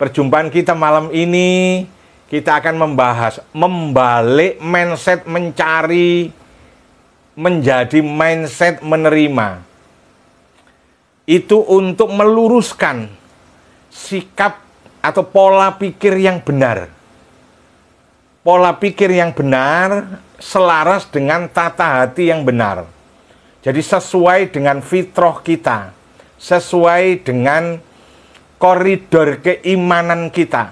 Perjumpaan kita malam ini, kita akan membahas membalik mindset mencari menjadi mindset menerima. Itu untuk meluruskan sikap atau pola pikir yang benar. Pola pikir yang benar selaras dengan tata hati yang benar. Jadi sesuai dengan fitrah kita, sesuai dengan koridor keimanan kita.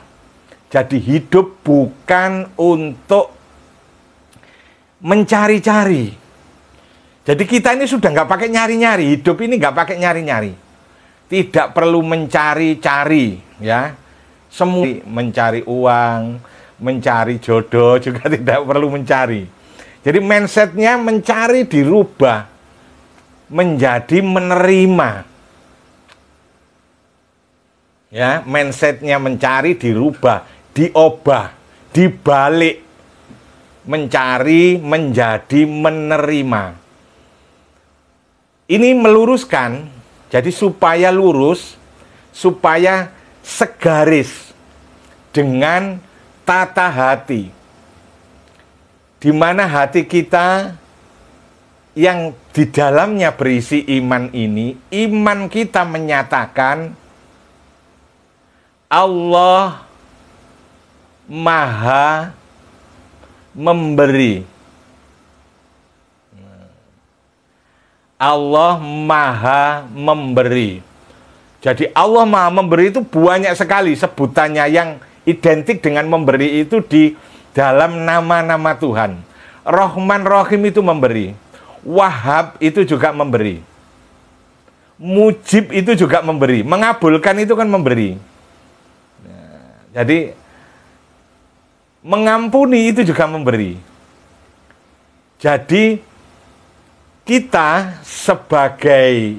Jadi hidup bukan untuk mencari-cari. Jadi kita ini sudah nggak pakai nyari-nyari, hidup ini nggak pakai nyari-nyari. Tidak perlu mencari-cari, ya. Semua mencari uang, mencari jodoh juga tidak perlu mencari. Jadi mindsetnya mencari dirubah menjadi menerima. Ya, mindsetnya mencari dirubah, diobah, dibalik. Mencari menjadi menerima. Ini meluruskan, jadi supaya lurus, supaya segaris dengan tata hati. Di mana hati kita yang di dalamnya berisi iman ini, iman kita menyatakan Allah Maha memberi. Allah Maha memberi. Jadi Allah Maha memberi itu banyak sekali sebutannya yang identik dengan memberi itu di dalam nama-nama Tuhan. Rahman Rahim itu memberi. Wahhab itu juga memberi. Mujib itu juga memberi. Mengabulkan itu kan memberi. Jadi mengampuni itu juga memberi. Jadi kita sebagai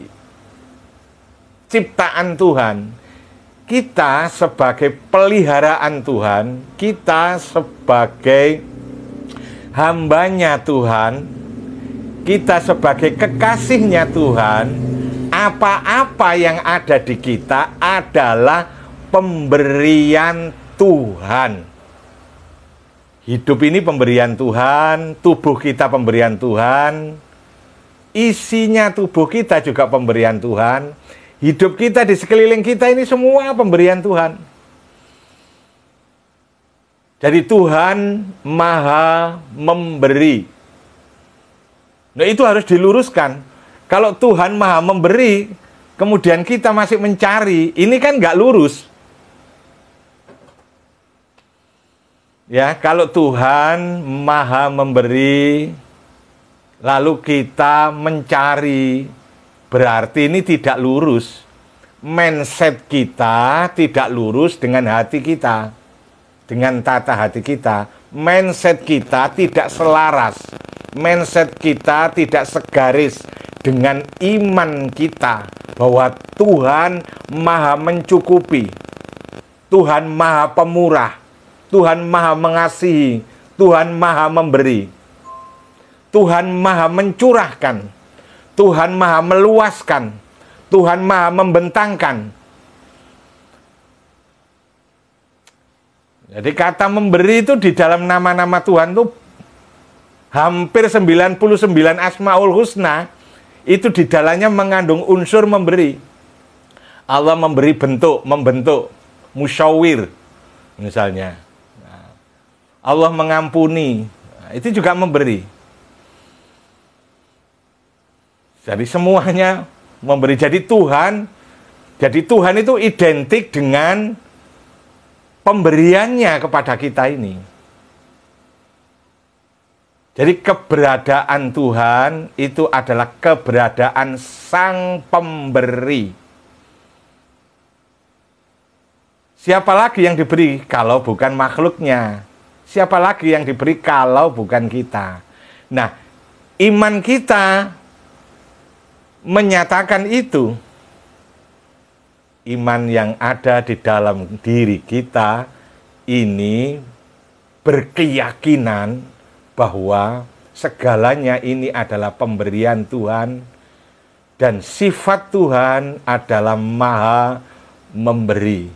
ciptaan Tuhan, kita sebagai peliharaan Tuhan, kita sebagai hambanya Tuhan, kita sebagai kekasihnya Tuhan, apa-apa yang ada di kita adalah pemberian Tuhan. Hidup ini pemberian Tuhan, tubuh kita pemberian Tuhan, isinya tubuh kita juga pemberian Tuhan. Hidup kita di sekeliling kita ini semua pemberian Tuhan. Jadi Tuhan Maha memberi. Nah, itu harus diluruskan. Kalau Tuhan Maha memberi, kemudian kita masih mencari, ini kan nggak lurus. Ya, kalau Tuhan Maha memberi, lalu kita mencari, berarti ini tidak lurus. Mindset kita tidak lurus dengan hati kita, dengan tata hati kita. Mindset kita tidak selaras. Mindset kita tidak segaris dengan iman kita bahwa Tuhan Maha mencukupi, Tuhan Maha pemurah, Tuhan Maha mengasihi, Tuhan Maha memberi. Tuhan Maha mencurahkan, Tuhan Maha meluaskan, Tuhan Maha membentangkan. Jadi kata memberi itu di dalam nama-nama Tuhan itu hampir 99 Asmaul Husna itu di dalamnya mengandung unsur memberi. Allah memberi bentuk, membentuk, musyawir misalnya. Allah mengampuni, itu juga memberi. Jadi semuanya memberi. Jadi Tuhan itu identik dengan pemberiannya kepada kita ini. Jadi keberadaan Tuhan itu adalah keberadaan Sang Pemberi. Siapa lagi yang diberi kalau bukan makhluknya? Siapa lagi yang diberi kalau bukan kita? Nah, iman kita menyatakan itu. Iman yang ada di dalam diri kita ini berkeyakinan bahwa segalanya ini adalah pemberian Tuhan dan sifat Tuhan adalah Maha memberi.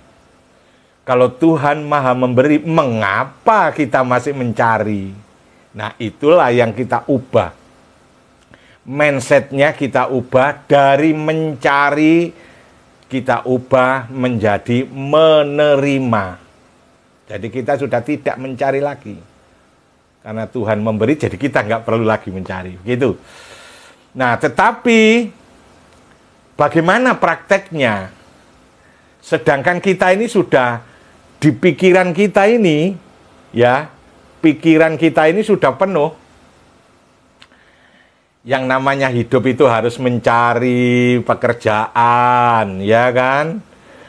Kalau Tuhan Maha Memberi, mengapa kita masih mencari? Nah, itulah yang kita ubah. Mindsetnya kita ubah dari mencari, kita ubah menjadi menerima. Jadi kita sudah tidak mencari lagi. Karena Tuhan memberi, jadi kita nggak perlu lagi mencari. Gitu. Nah, tetapi bagaimana prakteknya? Sedangkan kita ini sudah di pikiran kita ini, ya, pikiran kita ini sudah penuh. Yang namanya hidup itu harus mencari pekerjaan, ya kan?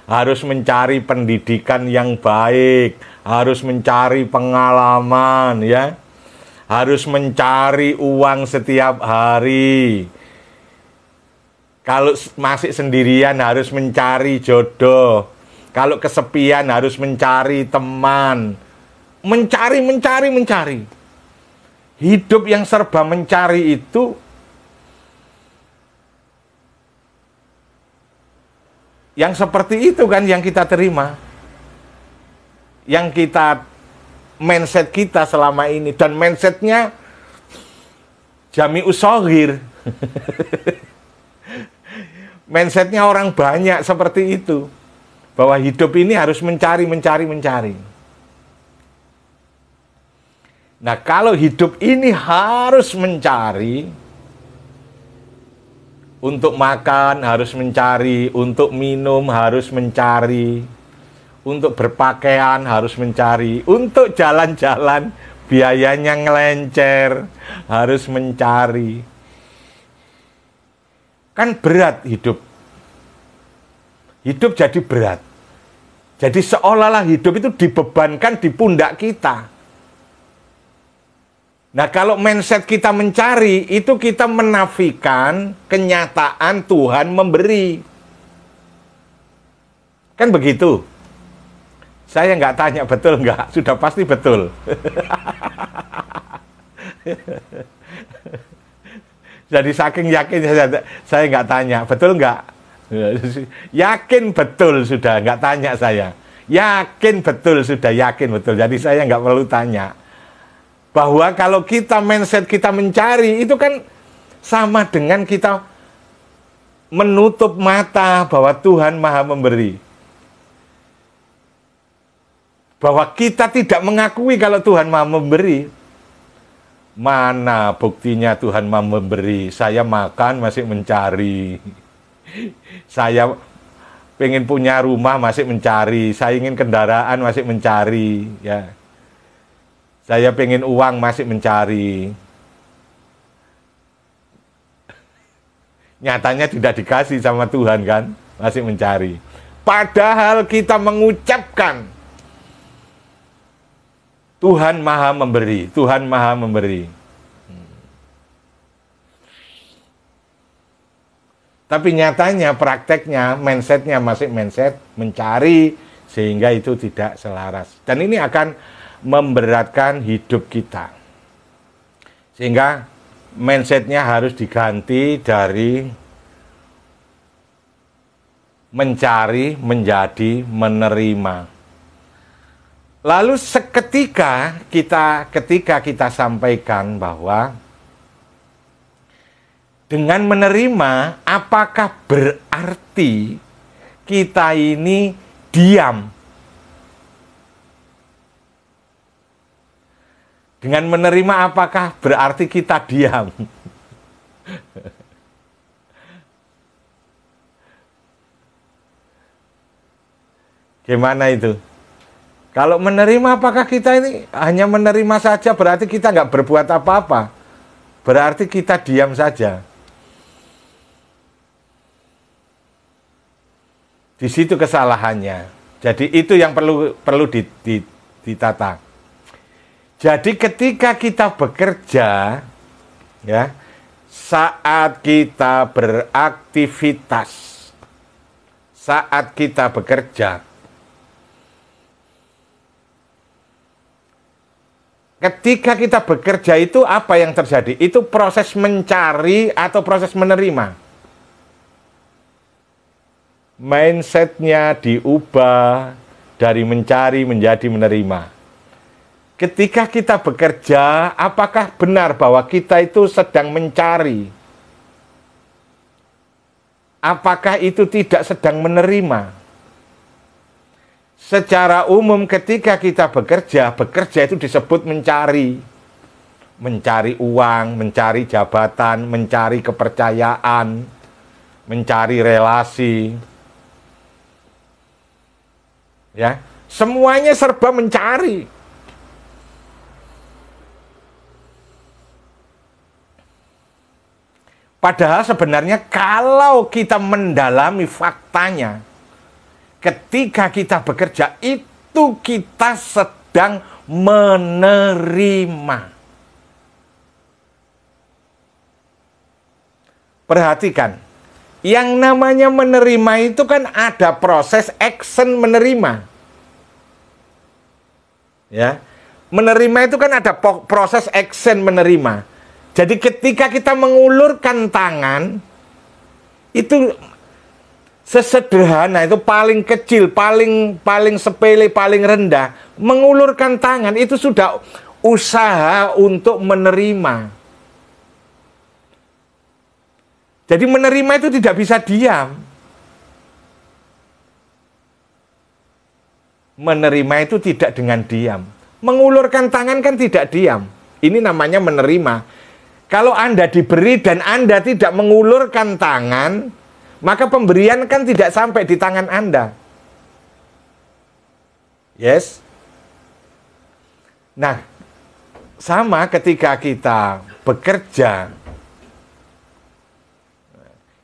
Harus mencari pendidikan yang baik, harus mencari pengalaman, ya. Harus mencari uang setiap hari. Kalau masih sendirian harus mencari jodoh. Kalau kesepian harus mencari teman. Mencari. Hidup yang serba mencari itu yang seperti itu kan yang kita terima. Yang kita, mindset kita selama ini. Dan mindsetnya Jami'us Shaghir. Mindsetnya orang banyak seperti itu. Bahwa hidup ini harus mencari. Nah, kalau hidup ini harus mencari, untuk makan harus mencari, untuk minum harus mencari, untuk berpakaian harus mencari, untuk jalan-jalan biayanya ngelencer harus mencari. Kan berat hidup. Hidup jadi berat. Jadi seolah-olah hidup itu dibebankan di pundak kita. Nah, kalau mindset kita mencari, itu kita menafikan kenyataan Tuhan memberi. Kan begitu? Saya nggak tanya betul nggak? Sudah pasti betul. Jadi saking yakin saya nggak tanya, betul nggak? Yakin betul sudah, nggak tanya saya. Yakin betul sudah, yakin betul. Jadi saya nggak perlu tanya. Bahwa kalau kita mindset kita mencari, itu kan sama dengan kita menutup mata bahwa Tuhan Maha Memberi. Bahwa kita tidak mengakui kalau Tuhan Maha Memberi. Mana buktinya Tuhan Maha Memberi? Saya makan masih mencari. Saya pengen punya rumah masih mencari. Saya ingin kendaraan masih mencari, ya. Saya pengen uang masih mencari. Nyatanya tidak dikasih sama Tuhan kan, masih mencari. Padahal kita mengucapkan Tuhan Maha Memberi, Tuhan Maha Memberi. Tapi nyatanya, prakteknya, mindsetnya masih mindset mencari, sehingga itu tidak selaras. Dan ini akan memberatkan hidup kita. Sehingga mindsetnya harus diganti dari mencari menjadi menerima. Lalu seketika ketika kita sampaikan bahwa dengan menerima, apakah berarti kita ini diam? Dengan menerima, apakah berarti kita diam? Gimana itu? Kalau menerima, apakah kita ini hanya menerima saja, berarti kita nggak berbuat apa-apa? Berarti kita diam saja. Di situ kesalahannya. Jadi itu yang perlu ditata. Jadi ketika kita bekerja, ya, saat kita beraktivitas, saat kita bekerja, ketika kita bekerja itu apa yang terjadi? Itu proses mencari atau proses menerima? Mindsetnya diubah Dari mencari menjadi menerima. Ketika kita bekerja, apakah benar bahwa kita itu sedang mencari? Apakah itu tidak sedang menerima? Secara umum ketika kita bekerja, bekerja itu disebut mencari. Mencari uang, mencari jabatan, mencari kepercayaan, mencari relasi. Ya, semuanya serba mencari. Padahal sebenarnya kalau kita mendalami faktanya, ketika kita bekerja itu kita sedang menerima. Perhatikan, yang namanya menerima itu kan ada proses action menerima. Ya. Menerima itu kan ada proses action menerima. Jadi ketika kita mengulurkan tangan, itu sesederhana, itu paling kecil, paling sepele, paling rendah. Mengulurkan tangan itu sudah usaha untuk menerima. Jadi menerima itu tidak bisa diam. Menerima itu tidak dengan diam. Mengulurkan tangan kan tidak diam. Ini namanya menerima. Kalau Anda diberi dan Anda tidak mengulurkan tangan, maka pemberian kan tidak sampai di tangan Anda. Yes? Nah, sama ketika kita bekerja,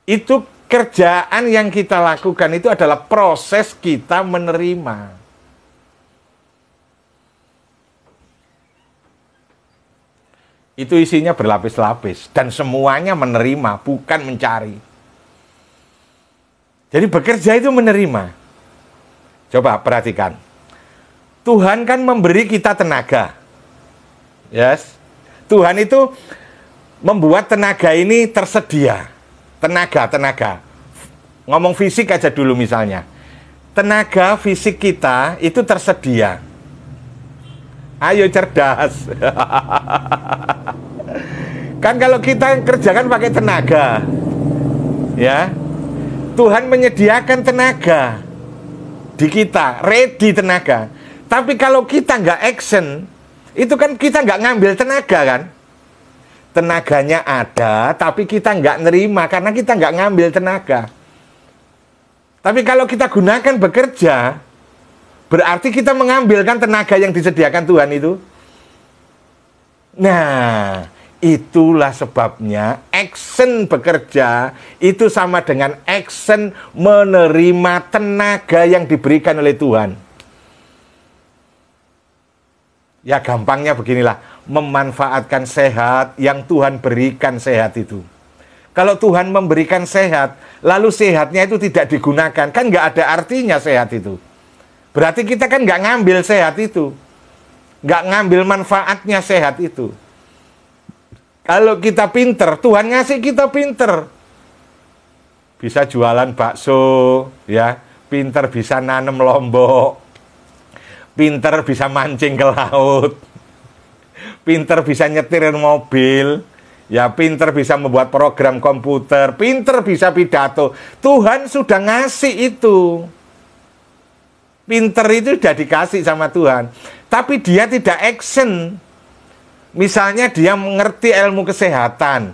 itu kerjaan yang kita lakukan itu adalah proses kita menerima. Itu isinya berlapis-lapis dan semuanya menerima, bukan mencari. Jadi bekerja itu menerima. Coba perhatikan. Tuhan kan memberi kita tenaga. Yes. Tuhan itu membuat tenaga ini tersedia. Tenaga. Ngomong fisik aja dulu misalnya. Tenaga fisik kita itu tersedia. Ayo cerdas. Kan kalau kita kerjakan pakai tenaga, ya, Tuhan menyediakan tenaga di kita, ready tenaga. Tapi kalau kita nggak action, itu kan kita nggak ngambil tenaga kan? Tenaganya ada, tapi kita nggak nerima karena kita nggak ngambil tenaga. Tapi kalau kita gunakan bekerja, berarti kita mengambilkan tenaga yang disediakan Tuhan itu. Nah, itulah sebabnya action bekerja itu sama dengan action menerima tenaga yang diberikan oleh Tuhan. Ya gampangnya beginilah, memanfaatkan sehat yang Tuhan berikan sehat itu. Kalau Tuhan memberikan sehat, lalu sehatnya itu tidak digunakan, kan nggak ada artinya sehat itu. Berarti kita kan nggak ngambil sehat itu. Nggak ngambil manfaatnya sehat itu. Kalau kita pinter, Tuhan ngasih kita pinter. Bisa jualan bakso, ya, pinter bisa nanam lombok, pinter bisa mancing ke laut, pinter bisa nyetirin mobil, ya pinter bisa membuat program komputer, pinter bisa pidato. Tuhan sudah ngasih itu. Pinter itu sudah dikasih sama Tuhan. Tapi dia tidak action. Misalnya dia mengerti ilmu kesehatan,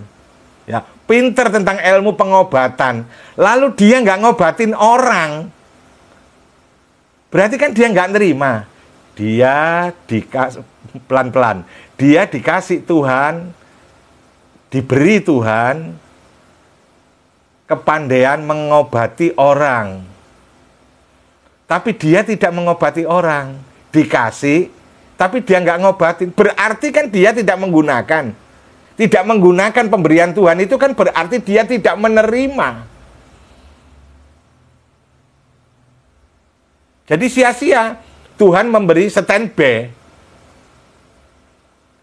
ya, pinter tentang ilmu pengobatan, lalu dia nggak ngobatin orang, berarti kan dia nggak nerima. Dia dikasih pelan-pelan, dia dikasih Tuhan, diberi Tuhan kepandaian mengobati orang, tapi dia tidak mengobati orang. Dikasih tapi dia nggak ngobatin, berarti kan dia tidak menggunakan. Tidak menggunakan pemberian Tuhan itu kan berarti dia tidak menerima. Jadi sia-sia. Tuhan memberi standby,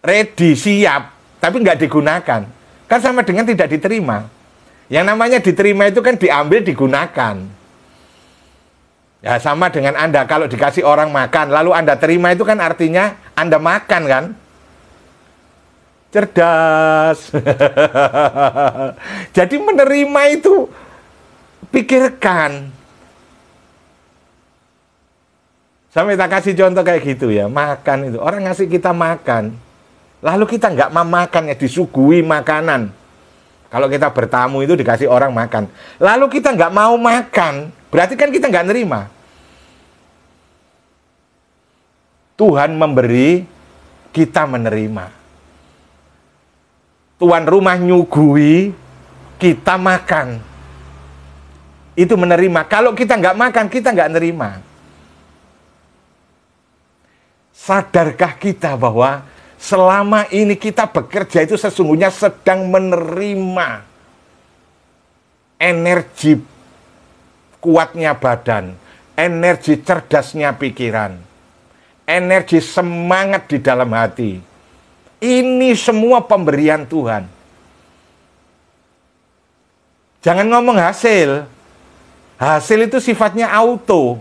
ready, siap, tapi nggak digunakan. Kan sama dengan tidak diterima. Yang namanya diterima itu kan diambil, digunakan. Ya sama dengan Anda, kalau dikasih orang makan, lalu Anda terima, itu kan artinya Anda makan kan? Cerdas. Jadi menerima itu, pikirkan. Sampai tak kasih contoh kayak gitu ya, makan itu. Orang ngasih kita makan, lalu kita nggak mau makan, ya disuguhi makanan. Kalau kita bertamu itu dikasih orang makan, lalu kita nggak mau makan, berarti kan kita nggak nerima. Tuhan memberi, kita menerima. Tuan rumah nyugui, kita makan. Itu menerima. Kalau kita nggak makan, kita nggak nerima. Sadarkah kita bahwa selama ini kita bekerja itu sesungguhnya sedang menerima energi kuatnya badan, energi cerdasnya pikiran, energi semangat di dalam hati. Ini semua pemberian Tuhan. Jangan ngomong hasil. Hasil itu sifatnya auto.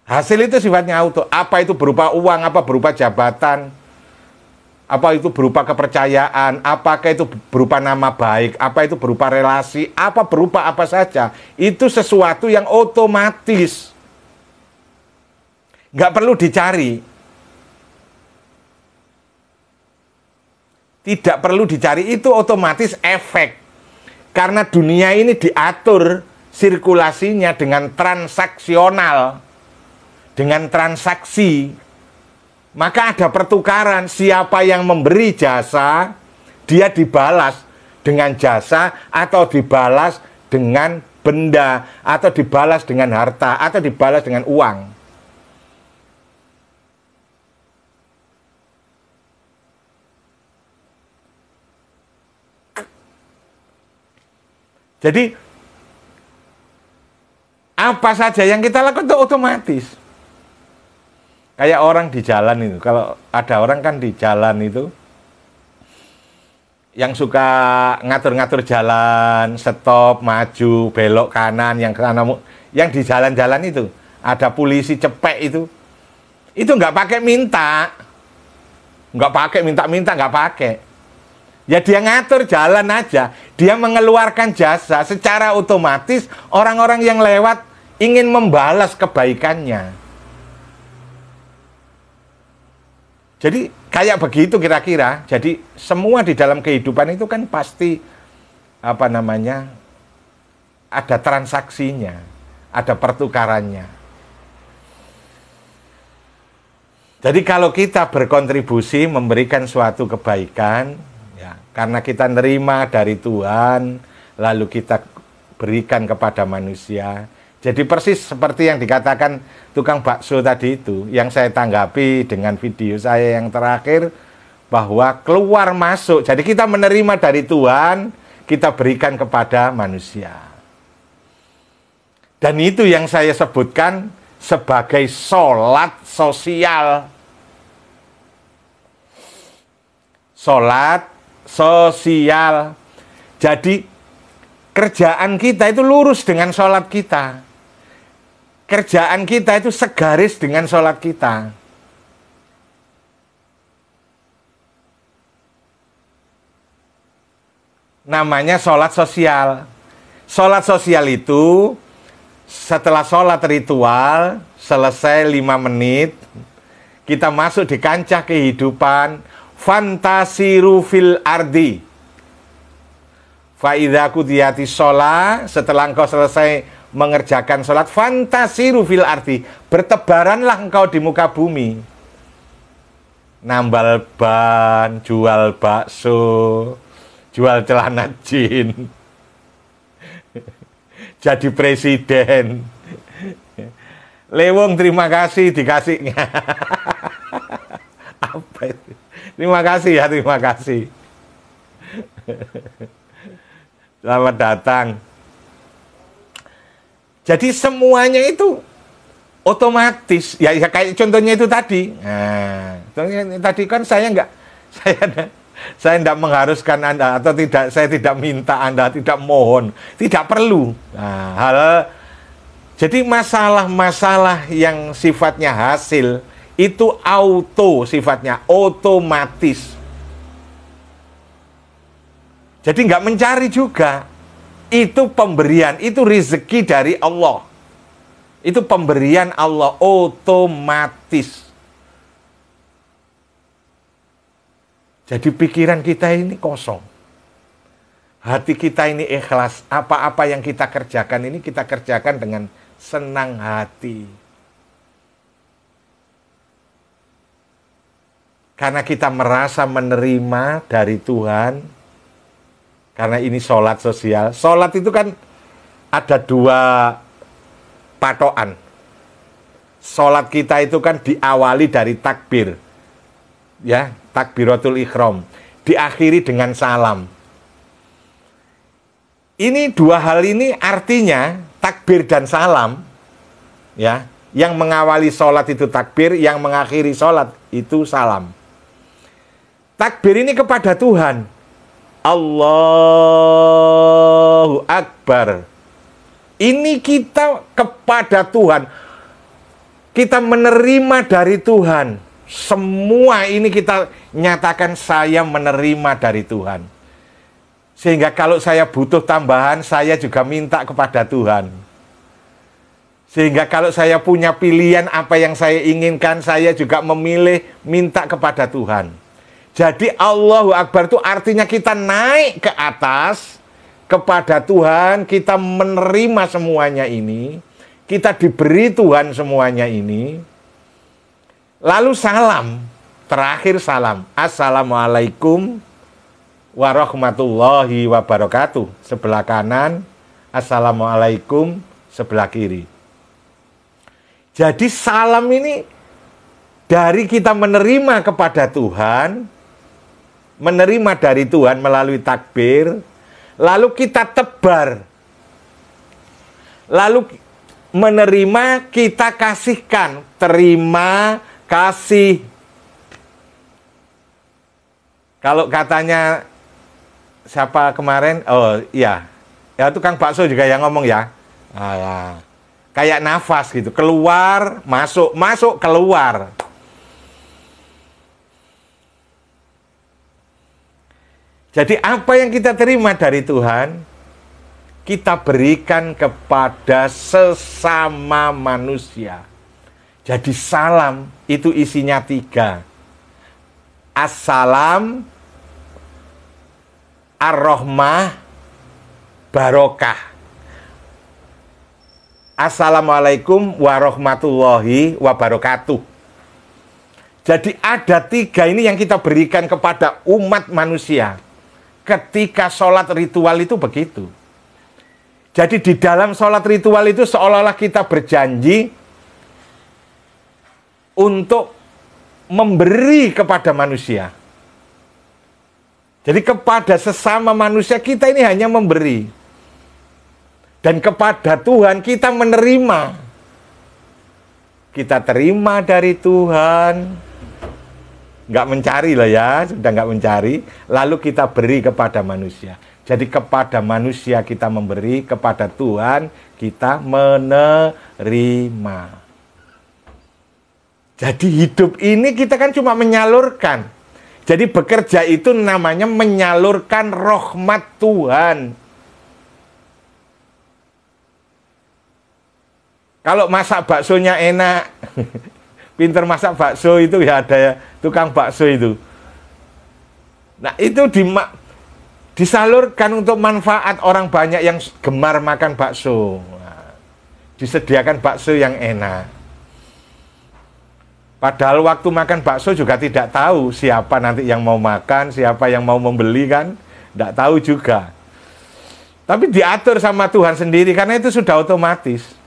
Hasil itu sifatnya auto. Apa itu berupa uang, apa berupa jabatan, apa itu berupa kepercayaan, apakah itu berupa nama baik, apa itu berupa relasi, apa berupa apa saja. Itu sesuatu yang otomatis. Nggak perlu dicari. Tidak perlu dicari, itu otomatis efek. Karena dunia ini diatur sirkulasinya dengan transaksional, dengan transaksi. Maka ada pertukaran, siapa yang memberi jasa, dia dibalas dengan jasa, atau dibalas dengan benda, atau dibalas dengan harta, atau dibalas dengan uang. Jadi, apa saja yang kita lakukan itu otomatis. Kayak orang di jalan itu, kalau ada orang kan di jalan itu, yang suka ngatur-ngatur jalan, stop, maju, belok kanan, yang di jalan-jalan itu, ada polisi cepek itu nggak pakai minta, nggak pakai minta-minta, nggak pakai. Ya dia ngatur jalan aja, dia mengeluarkan jasa, secara otomatis orang-orang yang lewat ingin membalas kebaikannya. Jadi kayak begitu kira-kira. Jadi semua di dalam kehidupan itu kan pasti ada transaksinya, ada pertukarannya. Jadi kalau kita berkontribusi memberikan suatu kebaikan, karena kita nerima dari Tuhan, lalu kita berikan kepada manusia. Jadi persis seperti yang dikatakan tukang bakso tadi itu, yang saya tanggapi dengan video saya yang terakhir, bahwa keluar masuk. Jadi kita menerima dari Tuhan, kita berikan kepada manusia. Dan itu yang saya sebutkan sebagai sholat sosial. Sholat sosial. Jadi kerjaan kita itu lurus dengan sholat kita. Kerjaan kita itu segaris dengan sholat kita. Namanya sholat sosial. Sholat sosial itu setelah sholat ritual selesai 5 menit, kita masuk di kancah kehidupan. Fantasiru fil ardi. Fa'idha kudiyati sholat, setelah engkau selesai mengerjakan sholat, fantasiru fil ardi, bertebaranlah engkau di muka bumi. Nambal ban, jual bakso, jual celana jin, jadi presiden. Lewong terima kasih dikasih. Apa itu? Terima kasih ya, terima kasih. Selamat datang. Jadi semuanya itu otomatis. Ya kayak contohnya itu tadi. Nah, contohnya tadi kan saya Saya tidak mengharuskan Anda, atau saya tidak minta Anda, tidak mohon, tidak perlu. Nah, jadi masalah-masalah yang sifatnya hasil itu auto, sifatnya otomatis. Jadi nggak mencari juga. Itu pemberian, itu rezeki dari Allah. Itu pemberian Allah otomatis. Jadi pikiran kita ini kosong. Hati kita ini ikhlas. Apa-apa yang kita kerjakan ini kita kerjakan dengan senang hati. Karena kita merasa menerima dari Tuhan. Karena ini sholat sosial. Sholat itu kan ada dua patokan. Sholat kita itu kan diawali dari takbir. Ya, takbiratul ihram. Diakhiri dengan salam. Ini dua hal ini artinya takbir dan salam. Ya, yang mengawali sholat itu takbir, yang mengakhiri sholat itu salam. Takbir ini kepada Tuhan. Allahu Akbar. Ini kita kepada Tuhan. Kita menerima dari Tuhan. Semua ini kita nyatakan saya menerima dari Tuhan. Sehingga kalau saya butuh tambahan, saya juga minta kepada Tuhan. Sehingga kalau saya punya pilihan apa yang saya inginkan, saya juga memilih minta kepada Tuhan. Jadi Allahu Akbar itu artinya kita naik ke atas kepada Tuhan, kita menerima semuanya ini, kita diberi Tuhan semuanya ini. Lalu salam, terakhir salam. Assalamualaikum warahmatullahi wabarakatuh. Sebelah kanan, Assalamualaikum, sebelah kiri. Jadi salam ini dari kita menerima kepada Tuhan, menerima dari Tuhan melalui takbir, lalu kita tebar. Lalu menerima, kita kasihkan. Terima, kasih. Kalau katanya siapa kemarin? Oh iya, ya tukang bakso juga yang ngomong ya. Kayak nafas gitu, keluar, masuk, masuk, keluar. Jadi apa yang kita terima dari Tuhan, kita berikan kepada sesama manusia. Jadi salam itu isinya 3. Assalam, ar-rahmah, barokah. Assalamualaikum warahmatullahi wabarakatuh. Jadi ada 3 ini yang kita berikan kepada umat manusia. Ketika sholat ritual itu begitu. Jadi di dalam sholat ritual itu seolah-olah kita berjanji untuk memberi kepada manusia. Jadi kepada sesama manusia kita ini hanya memberi. Dan kepada Tuhan kita menerima. Kita terima dari Tuhan. Nggak mencari lah ya, sudah nggak mencari. Lalu kita beri kepada manusia. Jadi kepada manusia kita memberi, kepada Tuhan kita menerima. Jadi hidup ini kita kan cuma menyalurkan. Jadi bekerja itu namanya menyalurkan rahmat Tuhan. Kalau masak baksonya enak, pinter masak bakso itu ya ada tukang bakso itu. Nah itu disalurkan untuk manfaat orang banyak yang gemar makan bakso. Nah, disediakan bakso yang enak. Padahal waktu makan bakso juga tidak tahu siapa nanti yang mau makan, siapa yang mau membeli kan. Tidak tahu juga. Tapi diatur sama Tuhan sendiri karena itu sudah otomatis.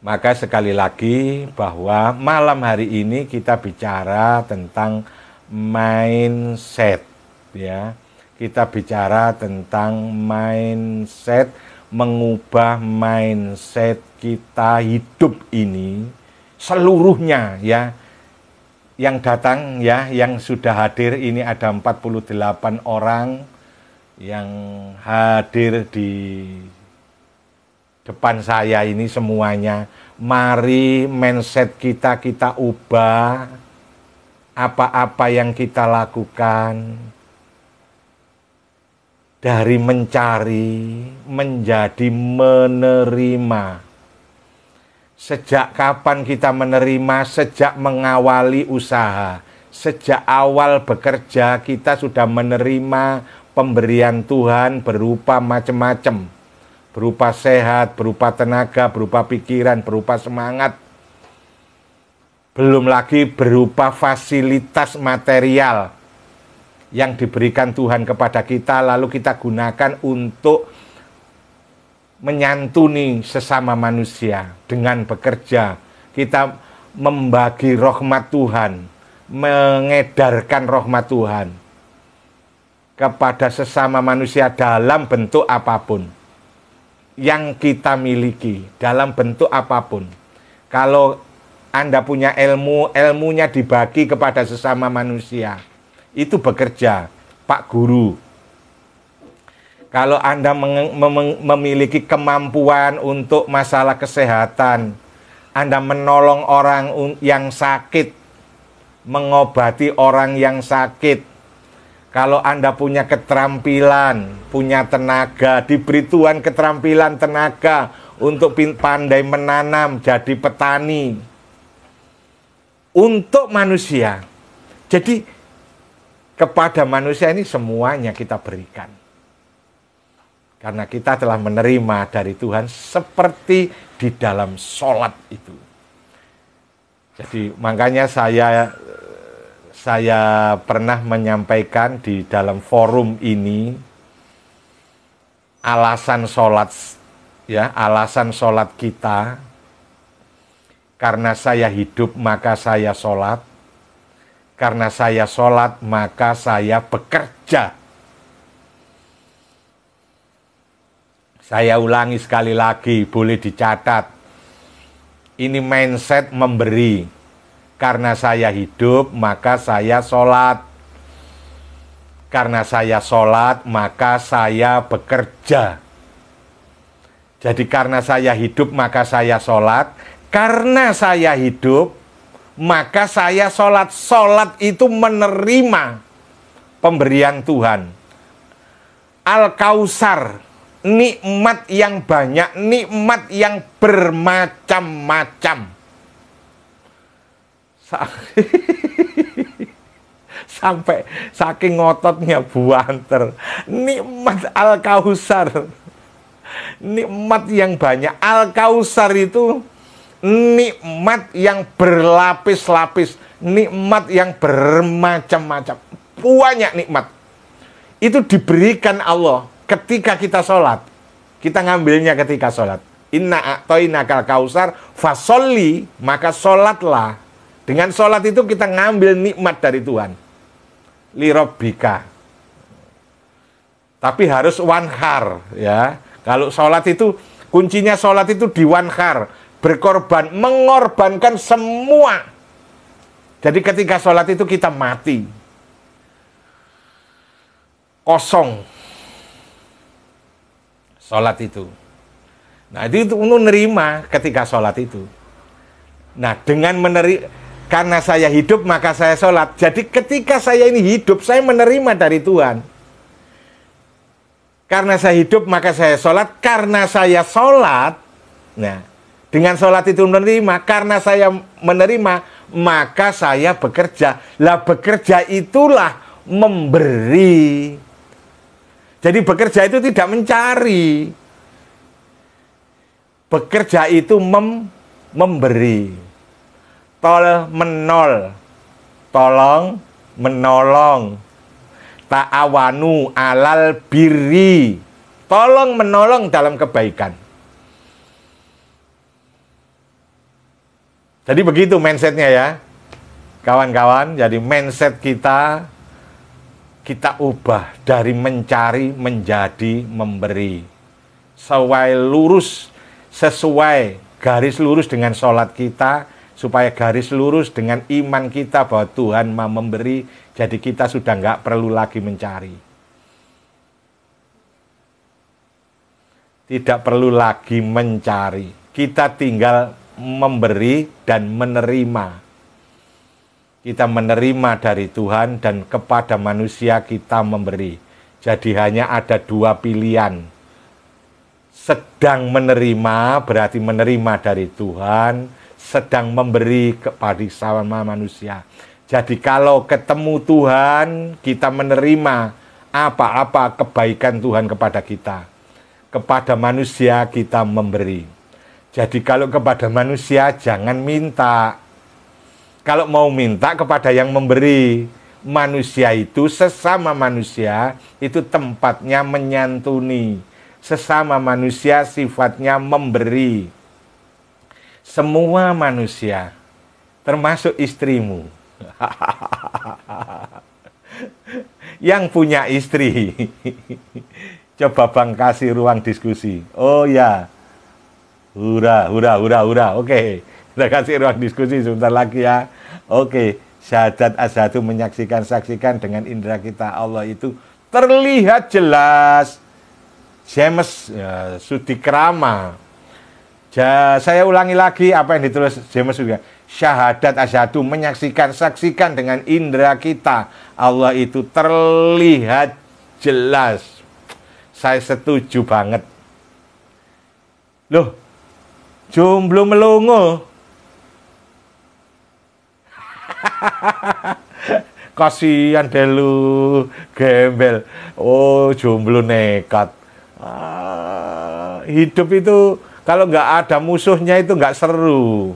Maka sekali lagi bahwa malam hari ini kita bicara tentang mindset, ya. Kita bicara tentang mindset, mengubah mindset kita hidup ini seluruhnya, ya. yang datang ya, yang sudah hadir ini ada 48 orang yang hadir di depan saya ini semuanya. Mari mindset kita ubah. Apa-apa yang kita lakukan dari mencari menjadi menerima. Sejak kapan kita menerima? Sejak mengawali usaha. Sejak awal bekerja kita sudah menerima pemberian Tuhan berupa macam-macam. Berupa sehat, berupa tenaga, berupa pikiran, berupa semangat. Belum lagi berupa fasilitas material yang diberikan Tuhan kepada kita, lalu kita gunakan untuk menyantuni sesama manusia dengan bekerja. Kita membagi rahmat Tuhan, mengedarkan rahmat Tuhan kepada sesama manusia dalam bentuk apapun yang kita miliki, dalam bentuk apapun. Kalau Anda punya ilmu, ilmunya dibagi kepada sesama manusia. Itu bekerja, Pak Guru. Kalau Anda memiliki kemampuan untuk masalah kesehatan, Anda menolong orang yang sakit, mengobati orang yang sakit. Kalau Anda punya keterampilan, punya tenaga, diberi Tuhan keterampilan tenaga untuk pandai menanam, jadi petani. Untuk manusia. Jadi kepada manusia ini semuanya kita berikan. Karena kita telah menerima dari Tuhan seperti di dalam sholat itu. Jadi makanya saya pernah menyampaikan di dalam forum ini alasan sholat, ya, alasan sholat kita. Karena saya hidup maka saya sholat. Karena saya sholat maka saya bekerja. Saya ulangi sekali lagi, boleh dicatat. Ini mindset memberi. Karena saya hidup maka saya sholat. Karena saya sholat maka saya bekerja. Jadi karena saya hidup maka saya sholat. Karena saya hidup, maka saya sholat. Sholat itu menerima pemberian Tuhan. Al-Kausar, nikmat yang banyak, nikmat yang bermacam-macam. Sampai saking ngototnya buanter. Nikmat Al-Kausar. Nikmat yang banyak. Al-Kausar itu nikmat yang berlapis-lapis, nikmat yang bermacam-macam, banyak nikmat. Itu diberikan Allah ketika kita sholat. Kita ngambilnya ketika sholat. Inna a'toinakal kausar fasolli, maka sholatlah. Dengan sholat itu kita ngambil nikmat dari Tuhan. Lirabbika. Tapi harus wanhar, ya. Kalau sholat itu, kuncinya sholat itu di wanhar. Berkorban, mengorbankan semua. Jadi ketika sholat itu kita mati. Kosong. Sholat itu. Nah itu menerima ketika sholat itu. Nah dengan karena saya hidup maka saya sholat. Jadi ketika saya ini hidup, saya menerima dari Tuhan. Karena saya hidup maka saya sholat. Karena saya sholat, nah dengan sholat itu menerima, karena saya menerima, maka saya bekerja. Lah bekerja itulah memberi. Jadi bekerja itu tidak mencari. Bekerja itu memberi. Tolong menolong. Ta'awanu alal birri. Tolong menolong dalam kebaikan. Jadi begitu mindsetnya ya, kawan-kawan. Jadi mindset kita ubah dari mencari menjadi memberi. Sesuai garis lurus dengan sholat kita, supaya garis lurus dengan iman kita bahwa Tuhan mau memberi, jadi kita sudah nggak perlu lagi mencari. Tidak perlu lagi mencari, kita tinggal memberi dan menerima. Kita menerima dari Tuhan dan kepada manusia kita memberi. Jadi hanya ada dua pilihan. Sedang menerima berarti menerima dari Tuhan, sedang memberi kepada sama manusia. Jadi kalau ketemu Tuhan, kita menerima apa-apa kebaikan Tuhan kepada kita. Kepada manusia kita memberi. Jadi kalau kepada manusia jangan minta. Kalau mau minta kepada yang memberi, manusia itu sesama manusia, itu tempatnya menyantuni. Sesama manusia sifatnya memberi. Semua manusia, termasuk istrimu, yang punya istri, coba Bang kasih ruang diskusi. Oh ya, hura, hura, hura, hura. Oke, kita kasih ruang diskusi sebentar lagi ya. Oke, syahadat asyhadu saksikan dengan indera kita Allah itu terlihat jelas. James Sudikrama. Saya ulangi lagi apa yang ditulis James juga. Syahadat asyhadu saksikan dengan indera kita Allah itu terlihat jelas. Saya setuju banget. Loh, jomblo melongo. Kasihan deh lu, gembel. Oh, jomblo nekat. Hidup itu kalau nggak ada musuhnya itu nggak seru.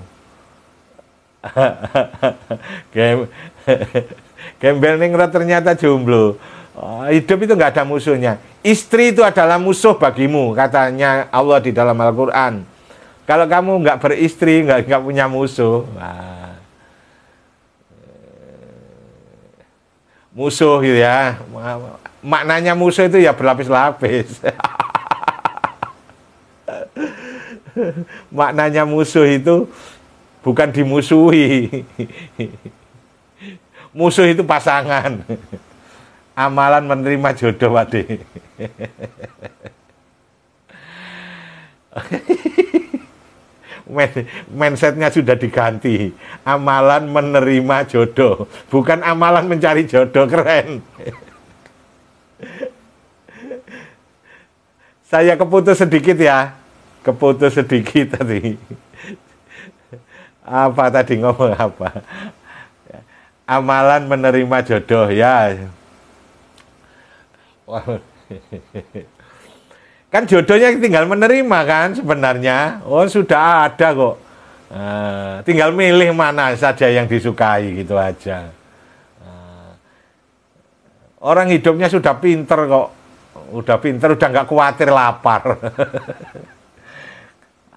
Gembel ningrat ternyata jomblo. Hidup itu nggak ada musuhnya. Istri itu adalah musuh bagimu, katanya Allah di dalam Al-Quran. Kalau kamu nggak beristri, nggak punya musuh. Musuh gitu ya. Maknanya musuh itu ya berlapis-lapis. Maknanya musuh itu bukan dimusuhi. Musuh itu pasangan. Amalan menerima jodoh wade. Mindsetnya sudah diganti. Amalan menerima jodoh, bukan amalan mencari jodoh. Keren. Saya keputus sedikit ya. Keputus sedikit tadi. Apa tadi ngomong apa? Amalan menerima jodoh ya. Kan jodohnya tinggal menerima kan sebenarnya. Oh sudah ada kok. Tinggal milih mana saja yang disukai gitu aja. Orang hidupnya sudah pinter kok. Udah pinter, udah nggak khawatir lapar.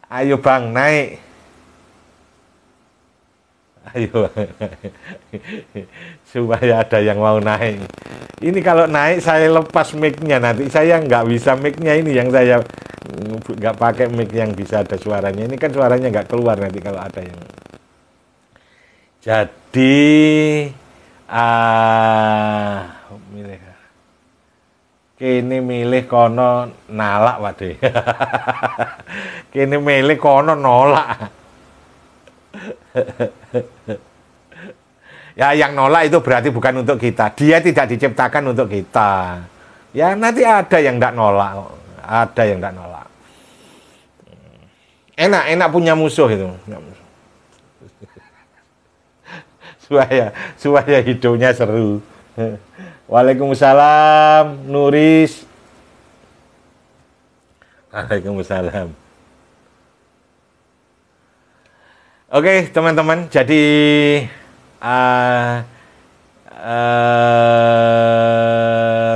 Ayo Bang, naik. Ayo. Supaya ada yang mau naik. Ini kalau naik saya lepas mic-nya, nanti saya nggak bisa mic-nya ini yang saya nggak pakai mic yang bisa ada suaranya. Ini kan suaranya nggak keluar nanti kalau ada yang. Jadi milih. Kini milih kono nalak waduh. Kini milih kono nolak. Ya yang nolak itu berarti bukan untuk kita. Dia tidak diciptakan untuk kita. Ya nanti ada yang tidak nolak. Ada yang tidak nolak. Enak punya musuh itu. Supaya hidupnya seru. Waalaikumsalam, Nuris. Waalaikumsalam. Oke, teman-teman. Jadi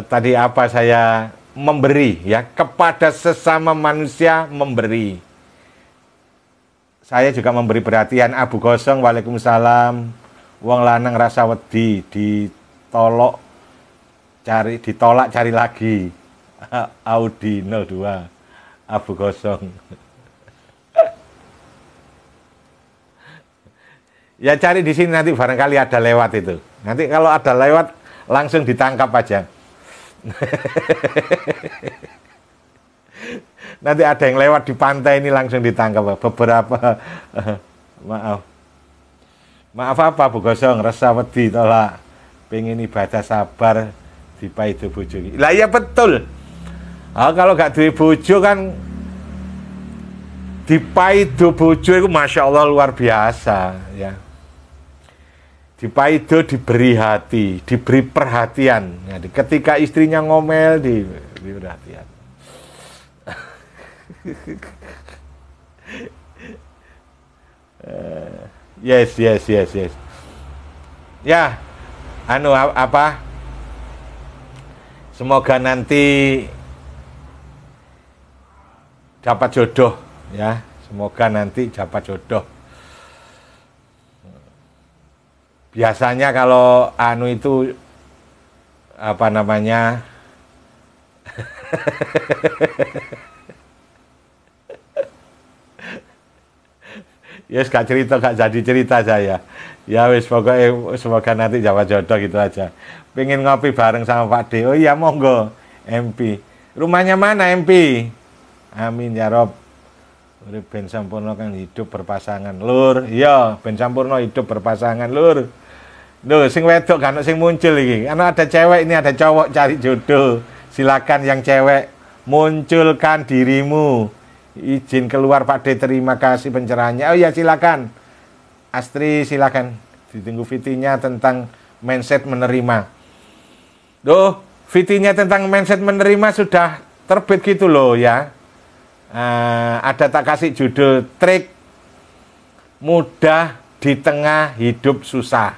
tadi apa saya memberi ya kepada sesama manusia memberi. Saya juga memberi perhatian. Abu Gosong, waalaikumsalam. Wong lanang rasa wedi ditolak cari lagi. Audi 02 Abu Gosong. Ya cari di sini nanti barangkali ada lewat itu. Nanti kalau ada lewat langsung ditangkap aja. Nanti ada yang lewat di pantai ini langsung ditangkap. Beberapa maaf apa Bu Gosong, resah wedi tolak pengen ibadah sabar dipaido bojo. Lah ya betul. Kalau gak duwe bojo kan dipaido bojo itu Masya Allah luar biasa ya. Dipaido diberi hati, diberi perhatian. Jadi ketika istrinya ngomel diberi perhatian. Yes. Ya, apa? Semoga nanti dapat jodoh, ya. Semoga nanti dapat jodoh. Biasanya kalau itu apa namanya? Yes, gak jadi cerita saya. Ya wis pokoknya semoga nanti dapat jodoh gitu aja. Pengen ngopi bareng sama Pak D. Oh iya monggo, MP. Rumahnya mana MP? Amin ya Rob. Urip Ben Sampurno kan hidup berpasangan, Lur. Iya, Ben Sampurno hidup berpasangan, Lur. Duh, sing wedok kan sing muncul iki. Karena ada cewek ini ada cowok cari jodoh. Silakan yang cewek munculkan dirimu. Izin keluar Pak D, terima kasih pencerahannya. Oh ya silakan. Astri silakan. Ditunggu VT-nya tentang mindset menerima. Duh, VT-nya tentang mindset menerima sudah terbit gitu loh ya. Ada tak kasih judul trik mudah di tengah hidup susah.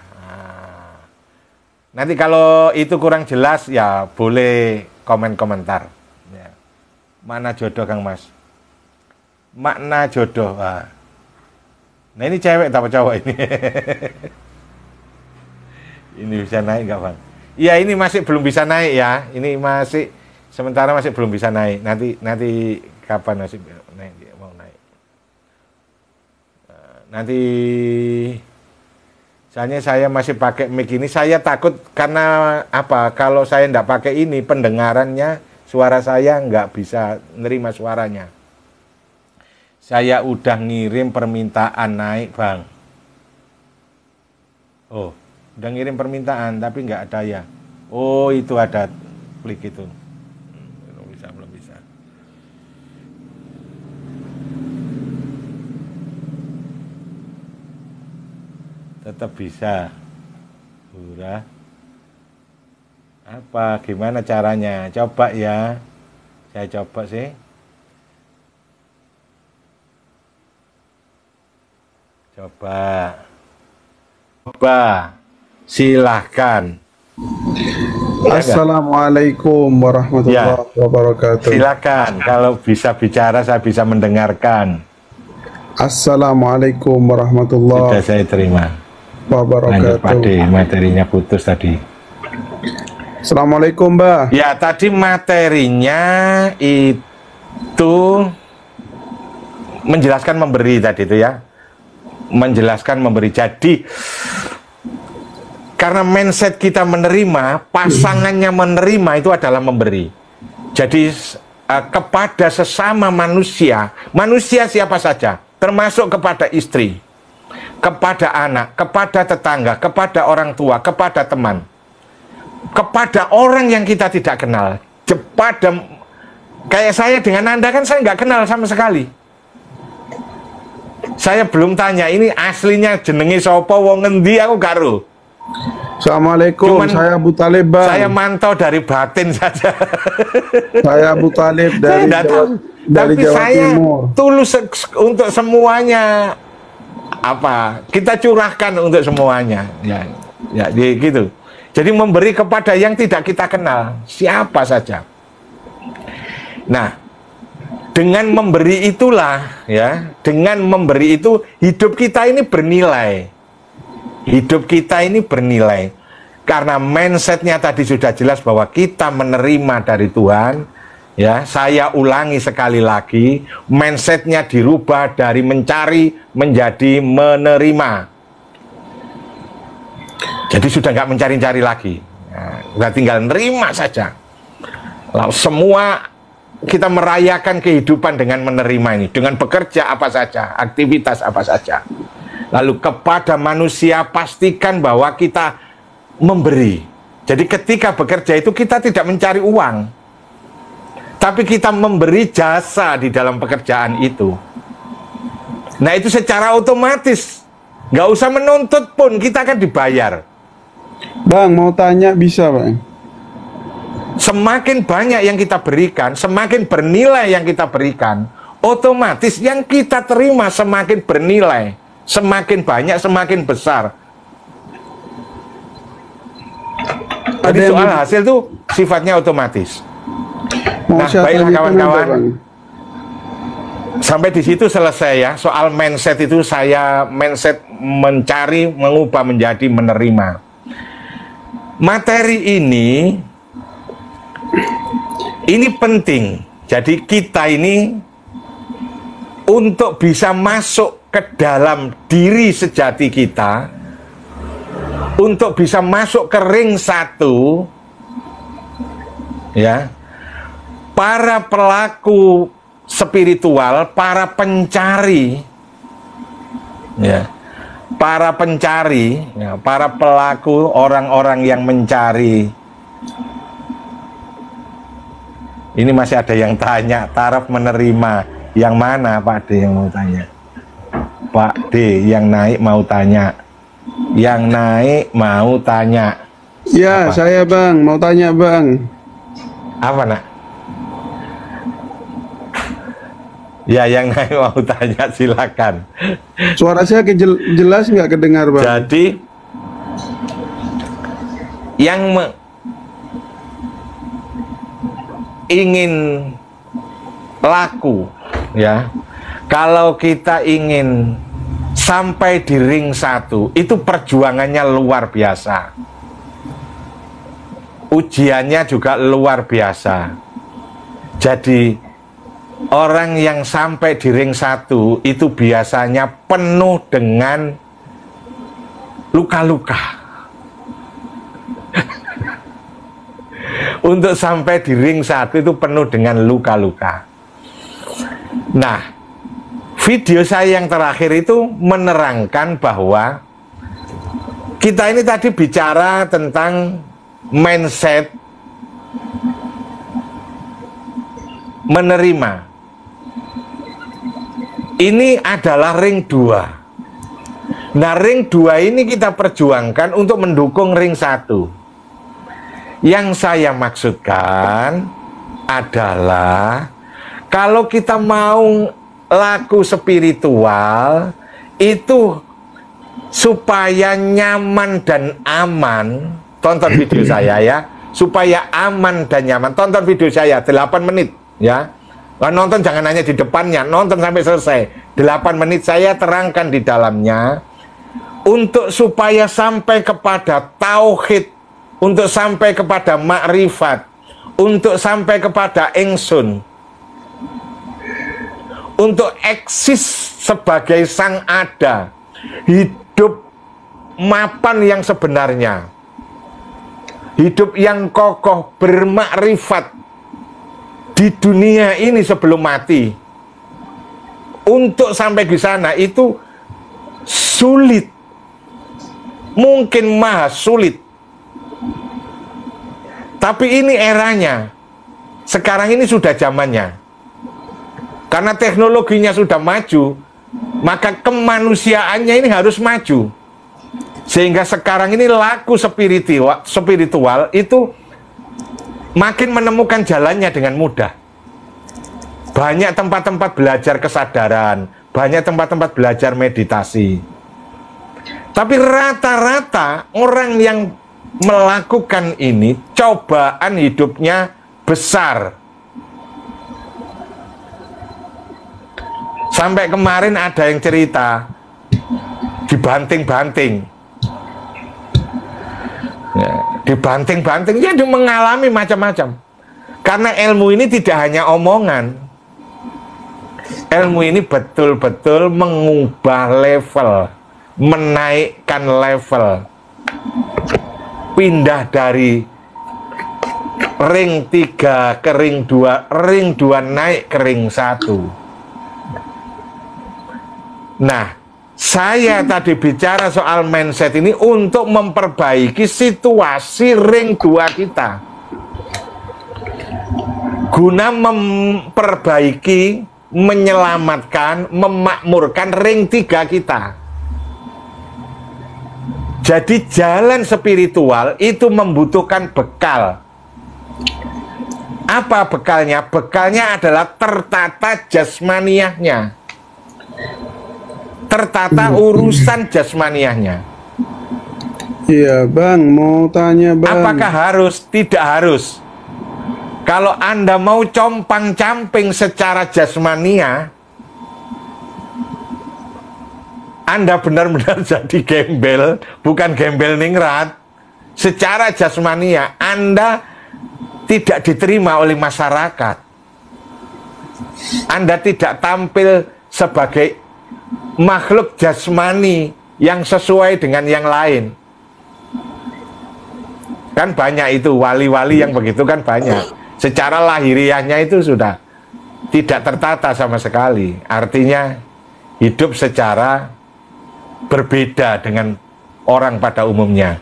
Nanti kalau itu kurang jelas ya boleh komen-komentar. Ya. Mana jodoh Kang Mas? Makna jodoh. Nah ini cewek apa cowok ini? Ini bisa naik nggak Bang? Iya ini masih belum bisa naik ya. Ini masih sementara masih belum bisa naik. Nanti kapan masih naik? Mau naik? Nanti. Soalnya saya masih pakai mic ini, saya takut karena apa? Kalau saya tidak pakai ini, pendengarannya, suara saya nggak bisa nerima suaranya. Saya udah ngirim permintaan naik, Bang. Oh, udah ngirim permintaan, tapi nggak ada ya. Oh, itu ada klik itu. Belum bisa. Tetap bisa. Hurah. Apa? Gimana caranya? Coba ya. Saya coba sih. Coba. Silahkan. Assalamualaikum warahmatullahi wabarakatuh. Silakan. Kalau bisa bicara, saya bisa mendengarkan. Assalamualaikum warahmatullahi Sudah saya terima. wabarakatuh. Pak D, materinya putus tadi. Assalamualaikum, Mbak. Ya, tadi materinya itu menjelaskan memberi tadi itu ya. Menjelaskan memberi. Jadi karena mindset kita menerima, pasangannya menerima itu adalah memberi. Jadi kepada sesama manusia, manusia siapa saja, termasuk kepada istri, kepada anak, kepada tetangga, kepada orang tua, kepada teman, kepada orang yang kita tidak kenal. Kayak saya dengan Anda kan saya nggak kenal sama sekali. Saya belum tanya ini aslinya jenenge sapa, wong ngendi, aku karo. Assalamualaikum, saya Abu Talib, Bang. Saya mantau dari batin saja. Saya Abu Talib dari Jawa saya Timur. tulus untuk semuanya. Apa kita curahkan untuk semuanya ya gitu. Jadi memberi kepada yang tidak kita kenal siapa saja. Nah, dengan memberi itulah ya, dengan memberi itu hidup kita ini bernilai. Hidup kita ini bernilai karena mindsetnya tadi sudah jelas bahwa kita menerima dari Tuhan. Ya, saya ulangi sekali lagi, mindsetnya dirubah dari mencari menjadi menerima. Jadi sudah nggak mencari-cari lagi. Nah, udah tinggal nerima saja. Lalu semua kita merayakan kehidupan dengan menerima ini, dengan bekerja apa saja, aktivitas apa saja. Lalu kepada manusia pastikan bahwa kita memberi. Jadi ketika bekerja itu kita tidak mencari uang, tapi kita memberi jasa di dalam pekerjaan itu. Nah itu secara otomatis, nggak usah menuntut pun, kita akan dibayar. Bang, mau tanya bisa, Bang? Semakin banyak yang kita berikan, semakin bernilai yang kita berikan, otomatis yang kita terima semakin bernilai, semakin banyak, semakin besar. Jadi soal hasil itu sifatnya otomatis. Nah, baiklah kawan-kawan. Sampai di situ selesai ya. Soal mindset itu saya mindset mencari, mengubah menjadi menerima. Materi ini penting. Jadi kita ini untuk bisa masuk ke dalam diri sejati kita, untuk bisa masuk ke ring 1, ya, para pelaku spiritual, para pencari, ya, para pencari, ya, para pelaku, orang-orang yang mencari. Ini masih ada yang tanya, taraf menerima yang mana, Pak D yang mau tanya? Pak D yang naik mau tanya. Yang naik mau tanya. Ya, apa? Saya Bang, mau tanya Bang. Apa nak? Ya, yang naik mau tanya, silakan. Suara saya jelas nggak kedengar Bang? Jadi yang ingin laku, ya, kalau kita ingin sampai di ring 1, itu perjuangannya luar biasa, ujiannya juga luar biasa. Jadi orang yang sampai di ring 1 itu biasanya penuh dengan luka-luka. Untuk sampai di ring 1 itu penuh dengan luka-luka. Nah, video saya yang terakhir itu menerangkan bahwa kita ini tadi bicara tentang mindset menerima. Ini adalah ring 2. Nah, ring 2 ini kita perjuangkan untuk mendukung ring 1. Yang saya maksudkan adalah kalau kita mau laku spiritual itu supaya nyaman dan aman, tonton video saya ya, supaya aman dan nyaman, tonton video saya 8 menit ya. Nonton jangan hanya di depannya, nonton sampai selesai. 8 menit saya terangkan di dalamnya untuk supaya sampai kepada tauhid, untuk sampai kepada makrifat, untuk sampai kepada ingsun, untuk eksis sebagai sang ada, hidup mapan yang sebenarnya, hidup yang kokoh, bermakrifat di dunia ini sebelum mati. Untuk sampai di sana itu sulit, mungkin maha sulit. Tapi ini eranya. Sekarang ini sudah zamannya. Karena teknologinya sudah maju, maka kemanusiaannya ini harus maju. Sehingga sekarang ini laku spiritual itu makin menemukan jalannya dengan mudah. Banyak tempat-tempat belajar kesadaran, banyak tempat-tempat belajar meditasi. Tapi rata-rata orang yang melakukan ini, cobaan hidupnya besar. Sampai kemarin ada yang cerita dibanting-banting, ya, dibanting-banting, dia mengalami macam-macam. Karena ilmu ini tidak hanya omongan, ilmu ini betul-betul mengubah level, menaikkan level. pindah dari ring 3 ke ring 2, ring 2 naik ke ring 1. Nah, saya tadi bicara soal mindset ini untuk memperbaiki situasi ring 2 kita, guna memperbaiki, menyelamatkan, memakmurkan ring 3 kita. Jadi jalan spiritual itu membutuhkan bekal. Apa bekalnya? Bekalnya adalah tertata jasmaniahnya, tertata urusan jasmaniahnya. Iya bang, mau tanya bang. Apakah harus? Tidak harus. Kalau Anda mau compang-camping secara jasmania, Anda benar-benar jadi gembel, bukan gembel ningrat. Secara jasmania, Anda tidak diterima oleh masyarakat. Anda tidak tampil sebagai makhluk jasmani yang sesuai dengan yang lain. Kan banyak itu, wali-wali yang begitu kan banyak. Secara lahiriahnya itu sudah tidak tertata sama sekali. Artinya hidup secara berbeda dengan orang pada umumnya.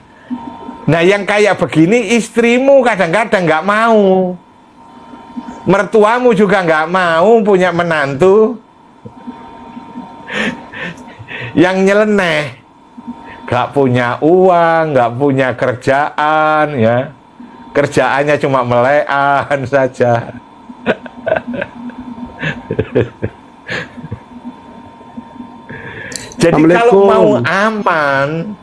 Nah, yang kayak begini istrimu kadang-kadang nggak mau, mertuamu juga nggak mau punya menantu yang nyeleneh, nggak punya uang, nggak punya kerjaan, ya, kerjaannya cuma melean saja. Jadi kalau mau aman,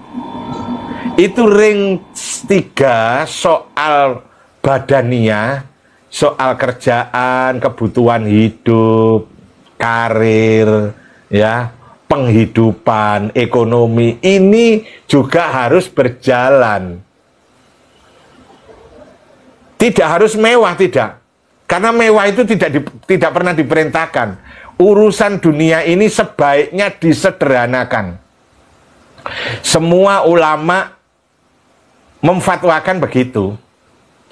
itu ring 3 soal badania, soal kerjaan, kebutuhan hidup, karir, ya, penghidupan, ekonomi, ini juga harus berjalan. Tidak harus mewah, tidak. Karena mewah itu tidak pernah diperintahkan. Urusan dunia ini sebaiknya disederhanakan. Semua ulama memfatwakan begitu.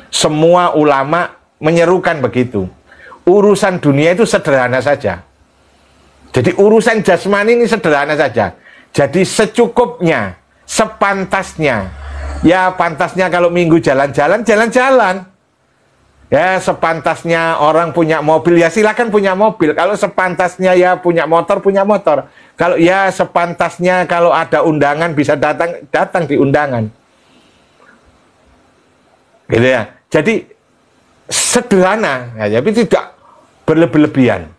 Semua ulama menyerukan begitu. Urusan dunia itu sederhana saja. Jadi urusan jasmani ini sederhana saja. Jadi secukupnya, sepantasnya. Ya pantasnya kalau minggu jalan-jalan, jalan-jalan. Ya sepantasnya orang punya mobil, ya silakan punya mobil. Kalau sepantasnya ya punya motor, punya motor. Kalau ya sepantasnya kalau ada undangan bisa datang di undangan. Gitu ya. Jadi sederhana, ya, tapi tidak berlebihan.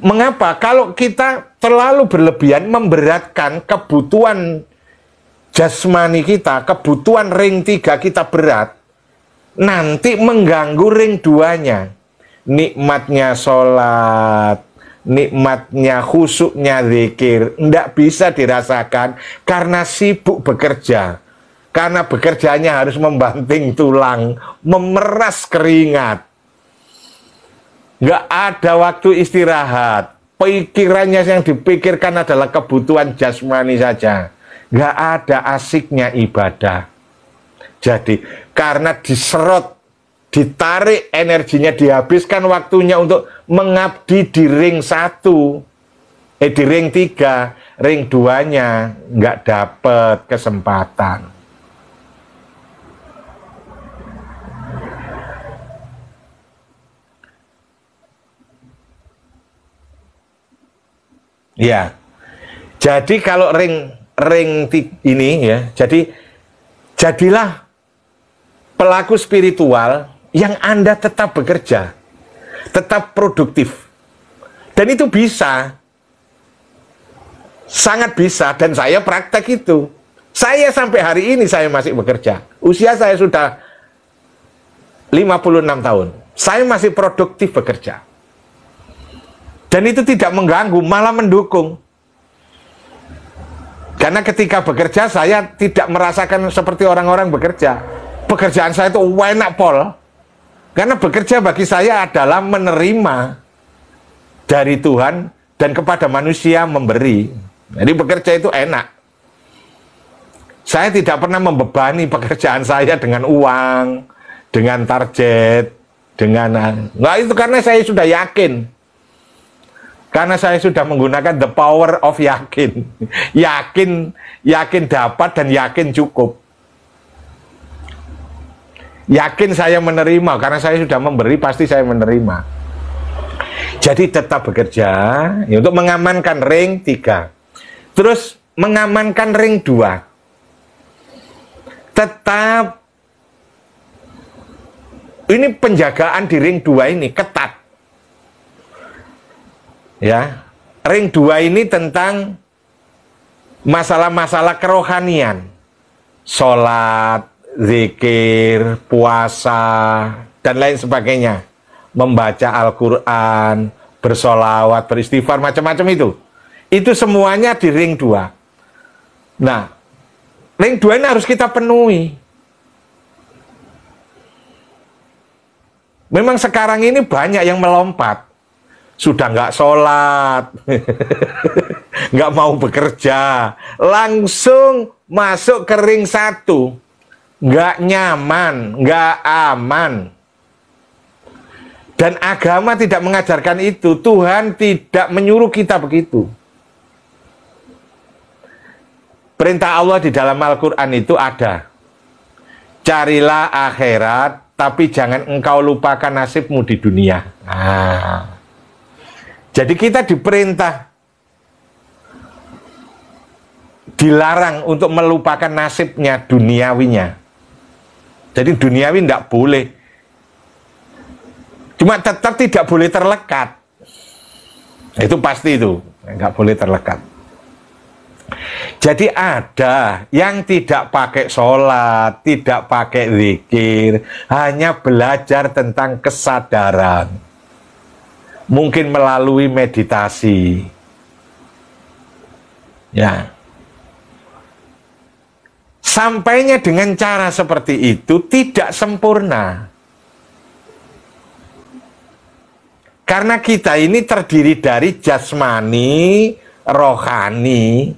Mengapa? Kalau kita terlalu berlebihan memberatkan kebutuhan jasmani kita, kebutuhan ring 3 kita berat, nanti mengganggu ring 2-nya. Nikmatnya sholat, nikmatnya khusyuknya zikir, tidak bisa dirasakan karena sibuk bekerja. Karena bekerjanya harus membanting tulang, memeras keringat. Nggak ada waktu istirahat. Pikirannya yang dipikirkan adalah kebutuhan jasmani saja. Nggak ada asiknya ibadah. Jadi karena diserot, ditarik energinya, dihabiskan waktunya untuk mengabdi di ring 1, di ring 3, ring 2-nya nggak dapat kesempatan. Ya, jadi kalau ring ini ya, jadilah pelaku spiritual yang Anda tetap bekerja, tetap produktif. Dan itu bisa, sangat bisa, dan saya praktek itu. Saya sampai hari ini saya masih bekerja. Usia saya sudah 56 tahun. Saya masih produktif bekerja. Dan itu tidak mengganggu, malah mendukung. Karena ketika bekerja saya tidak merasakan seperti orang-orang bekerja. Pekerjaan saya itu enak pol. Karena bekerja bagi saya adalah menerima dari Tuhan dan kepada manusia memberi. Jadi bekerja itu enak. Saya tidak pernah membebani pekerjaan saya dengan uang, dengan target, dengan... Nah, itu karena saya sudah yakin. Karena saya sudah menggunakan the power of yakin. Yakin dapat dan yakin cukup. Yakin saya menerima, karena saya sudah memberi, pasti saya menerima. Jadi tetap bekerja ya, untuk mengamankan ring 3. Terus mengamankan ring 2. Tetap ini penjagaan di ring 2 ini ketat. Ya, ring 2 ini tentang masalah-masalah kerohanian. Sholat, zikir, puasa, dan lain sebagainya. Membaca Al-Quran, bersolawat, beristighfar, macam-macam itu. Itu semuanya di ring 2. Nah, ring 2 ini harus kita penuhi. Memang sekarang ini banyak yang melompat. Sudah nggak sholat, nggak mau bekerja, langsung masuk ke ring 1. Nggak nyaman, nggak aman. Dan agama tidak mengajarkan itu. Tuhan tidak menyuruh kita begitu. Perintah Allah di dalam Al-Quran itu ada. Carilah akhirat, tapi jangan engkau lupakan nasibmu di dunia. Nah, jadi kita diperintah, dilarang untuk melupakan nasibnya duniawinya. Jadi duniawi tidak boleh. Cuma tetap tidak boleh terlekat. Itu pasti itu, nggak boleh terlekat. Jadi ada yang tidak pakai sholat, tidak pakai zikir, hanya belajar tentang kesadaran. Mungkin melalui meditasi. Ya. Sampainya dengan cara seperti itu tidak sempurna. Karena kita ini terdiri dari jasmani, rohani,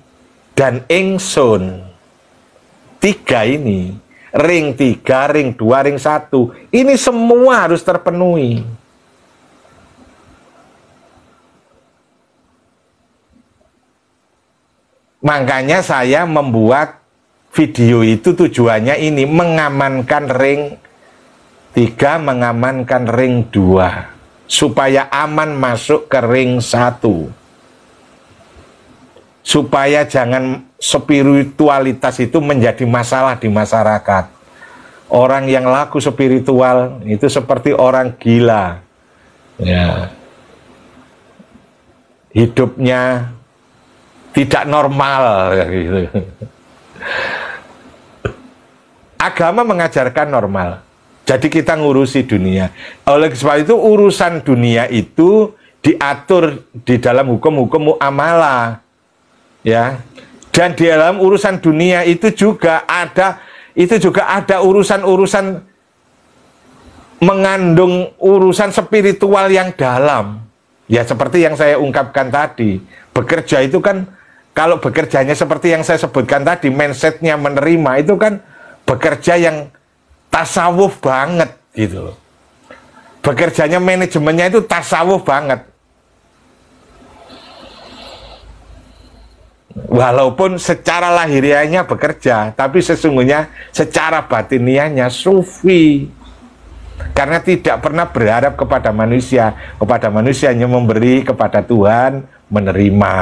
dan ingsun. 3 ini. Ring 3, ring 2, ring 1. Ini semua harus terpenuhi. Makanya saya membuat video itu tujuannya ini, mengamankan ring 3, mengamankan ring 2. Supaya aman masuk ke ring 1. Supaya jangan spiritualitas itu menjadi masalah di masyarakat. Orang yang laku spiritual itu seperti orang gila. Ya. Hidupnya tidak normal gitu. Agama mengajarkan normal. Jadi kita ngurusi dunia. Oleh sebab itu urusan dunia itu diatur di dalam hukum-hukum muamalah. Ya. Dan di dalam urusan dunia itu juga ada urusan-urusan mengandung urusan spiritual yang dalam. Ya seperti yang saya ungkapkan tadi. Bekerja itu kan, kalau bekerjanya seperti yang saya sebutkan tadi, mindsetnya menerima, itu kan bekerja yang tasawuf banget gitu. Bekerjanya manajemennya itu tasawuf banget. Walaupun secara lahiriahnya bekerja, tapi sesungguhnya secara batiniahnya sufi. Karena tidak pernah berharap kepada manusia hanya memberi, kepada Tuhan menerima.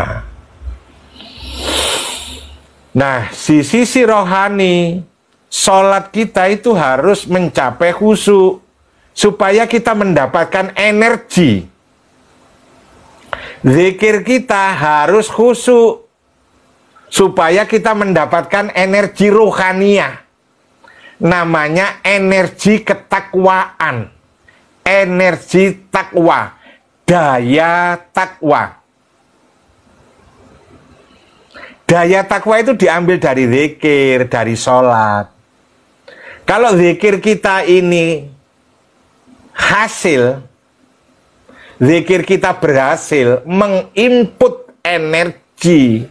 Nah, sisi rohani, sholat kita itu harus mencapai khusyuk, supaya kita mendapatkan energi. Zikir kita harus khusyuk, supaya kita mendapatkan energi rohaniah. Namanya energi ketakwaan, energi takwa, daya takwa. Daya takwa itu diambil dari zikir, dari sholat. Kalau zikir kita ini hasil, zikir kita berhasil menginput energi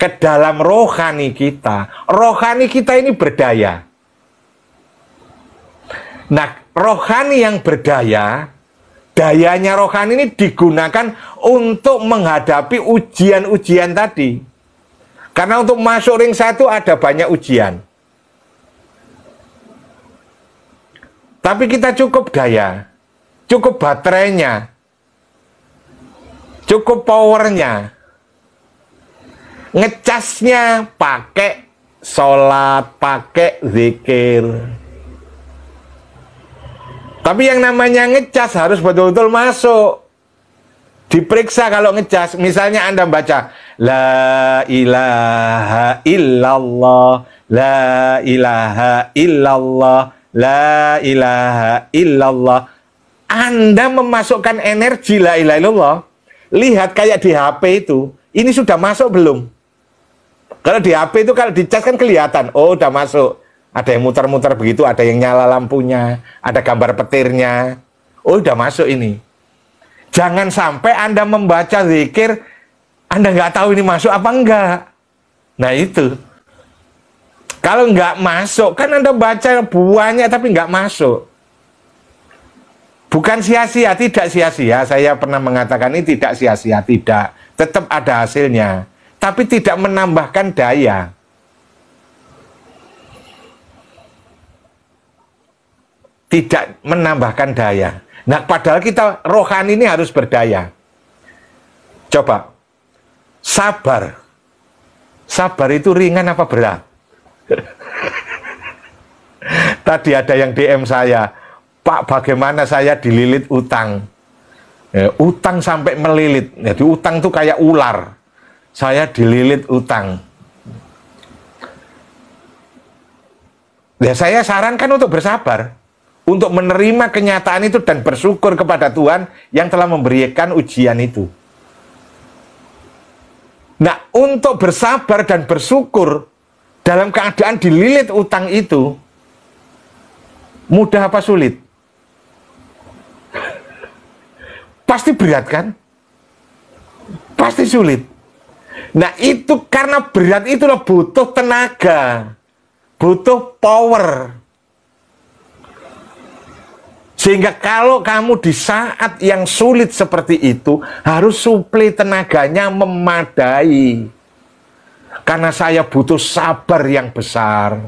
ke dalam rohani kita. Rohani kita ini berdaya. Nah, rohani yang berdaya, dayanya rohani ini digunakan untuk menghadapi ujian-ujian tadi. Karena untuk masuk ring 1 ada banyak ujian. Tapi kita cukup daya, cukup baterainya, cukup powernya. Ngecasnya pakai sholat, pakai zikir. Tapi yang namanya ngecas harus betul-betul masuk. Diperiksa kalau ngecas. Misalnya Anda baca La ilaha illallah, La ilaha illallah, La ilaha illallah. Anda memasukkan energi La ilaha illallah. Lihat kayak di HP itu, ini sudah masuk belum? Kalau di HP itu kalau dicas kan kelihatan, oh udah masuk. Ada yang muter-muter begitu, ada yang nyala lampunya, ada gambar petirnya. Oh udah masuk ini. Jangan sampai Anda membaca zikir, Anda nggak tahu ini masuk apa enggak. Nah itu. Kalau nggak masuk, kan Anda baca banyak tapi nggak masuk. Bukan sia-sia, tidak sia-sia. Saya pernah mengatakan ini tidak sia-sia, tidak. Tetap ada hasilnya. Tapi tidak menambahkan daya. Tidak menambahkan daya. Nah, padahal kita rohani ini harus berdaya. Coba. Sabar. Sabar itu ringan apa berat? Tadi ada yang DM saya, Pak, bagaimana saya dililit utang? Utang sampai melilit. Jadi utang itu kayak ular. Saya dililit utang. Ya, saya sarankan untuk bersabar, untuk menerima kenyataan itu dan bersyukur kepada Tuhan yang telah memberikan ujian itu. Nah, untuk bersabar dan bersyukur dalam keadaan dililit utang itu, mudah apa sulit? Pasti berat kan? Pasti sulit. Nah itu karena berat itulah butuh tenaga, butuh power. Sehingga kalau kamu di saat yang sulit seperti itu, harus suplai tenaganya memadai. Karena saya butuh sabar yang besar.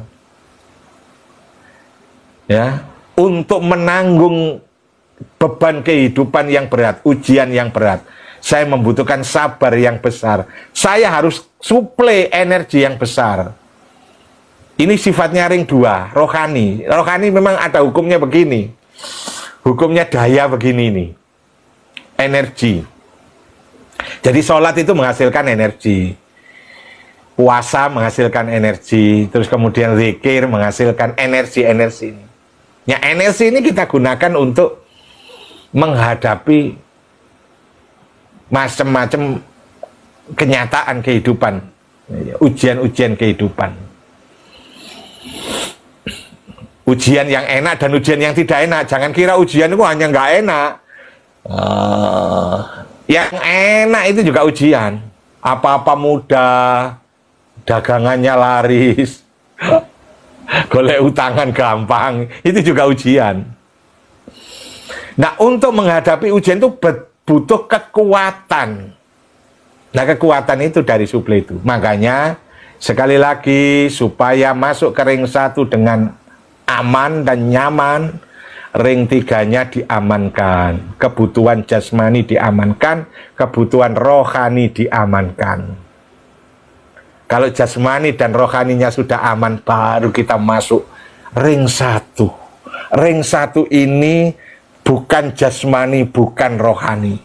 Ya, untuk menanggung beban kehidupan yang berat, ujian yang berat. Saya membutuhkan sabar yang besar. Saya harus suplai energi yang besar. Ini sifatnya ring 2, rohani. Rohani memang ada hukumnya begini. Hukumnya daya begini nih. Energi. Jadi sholat itu menghasilkan energi. Puasa menghasilkan energi. Terus kemudian zikir menghasilkan energi-energi ini. Ya, energi ini kita gunakan untuk menghadapi macam-macam kenyataan kehidupan, ujian-ujian kehidupan. Ujian yang enak dan ujian yang tidak enak. Jangan kira ujian itu hanya nggak enak. Yang enak itu juga ujian. Apa-apa mudah, dagangannya laris, golek utangan gampang, itu juga ujian. Nah, untuk menghadapi ujian itu butuh kekuatan. Nah, kekuatan itu dari suplai itu. Makanya, sekali lagi, supaya masuk ke ring 1 dengan aman dan nyaman, ring 3-nya diamankan. Kebutuhan jasmani diamankan, kebutuhan rohani diamankan. Kalau jasmani dan rohaninya sudah aman, baru kita masuk ring 1. Ring 1 ini bukan jasmani, bukan rohani.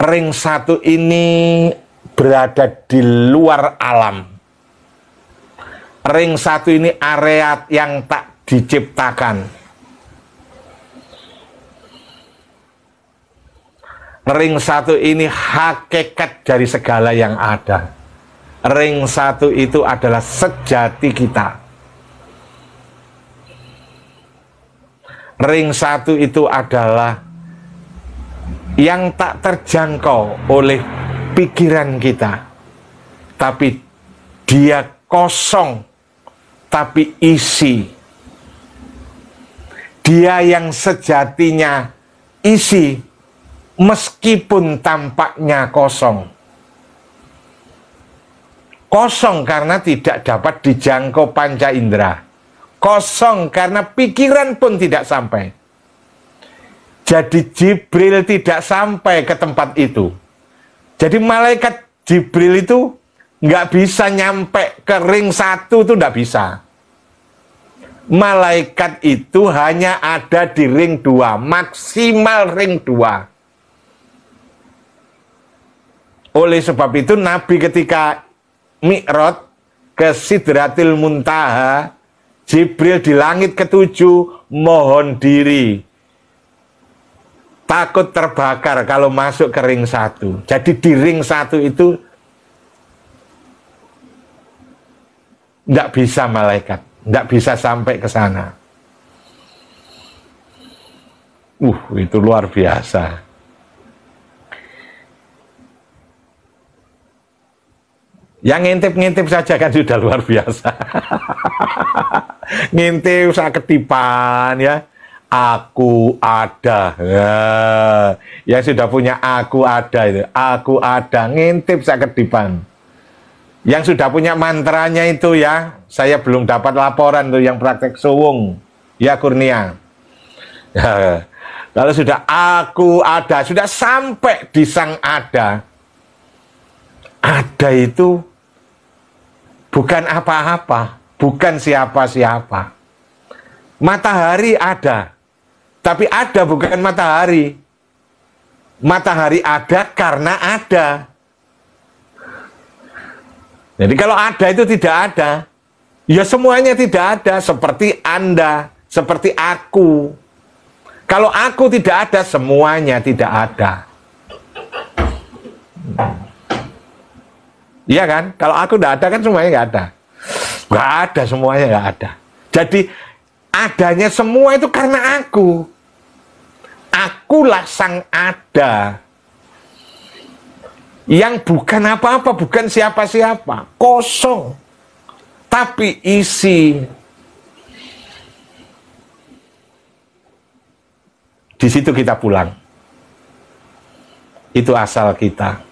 Ring 1 ini berada di luar alam. Ring 1 ini area yang tak diciptakan. Ring 1 ini hakikat dari segala yang ada. Ring 1 itu adalah sejati kita. Ring 1 itu adalah yang tak terjangkau oleh pikiran kita. tapi dia kosong, tapi isi. Dia yang sejatinya isi, meskipun tampaknya kosong. Kosong karena tidak dapat dijangkau panca indera. Kosong karena pikiran pun tidak sampai. Jadi Jibril tidak sampai ke tempat itu. Jadi malaikat Jibril itu nggak bisa nyampe ke ring 1 itu nggak bisa. Malaikat itu hanya ada di ring 2, maksimal ring 2. Oleh sebab itu Nabi ketika Mi'raj ke Sidratil Muntaha, Jibril di langit ke-7 mohon diri, takut terbakar kalau masuk ke ring 1. Jadi di ring 1 itu tidak bisa malaikat, tidak bisa sampai ke sana. Itu luar biasa. Yang ngintip-ngintip saja kan sudah luar biasa. Ngintip saya ketipan ya. Aku ada. Yang sudah punya aku ada itu. Aku ada. Ngintip saya ketipan. Yang sudah punya mantranya itu ya. Saya belum dapat laporan tuh yang praktek suwung. Ya Kurnia. Kalau sudah aku ada. Sudah sampai di sang ada. Ada itu bukan apa-apa, bukan siapa-siapa. Matahari ada, tapi ada bukan matahari. Matahari ada karena ada. Jadi kalau ada itu tidak ada, ya semuanya tidak ada. Seperti Anda, seperti aku. Kalau aku tidak ada, semuanya tidak ada. Iya kan? Kalau aku tidak ada kan semuanya nggak ada. Nggak ada, semuanya nggak ada. Jadi adanya semua itu karena aku. Akulah sang ada. Yang bukan apa-apa, bukan siapa-siapa. Kosong. Tapi isi. Di situ kita pulang. Itu asal kita.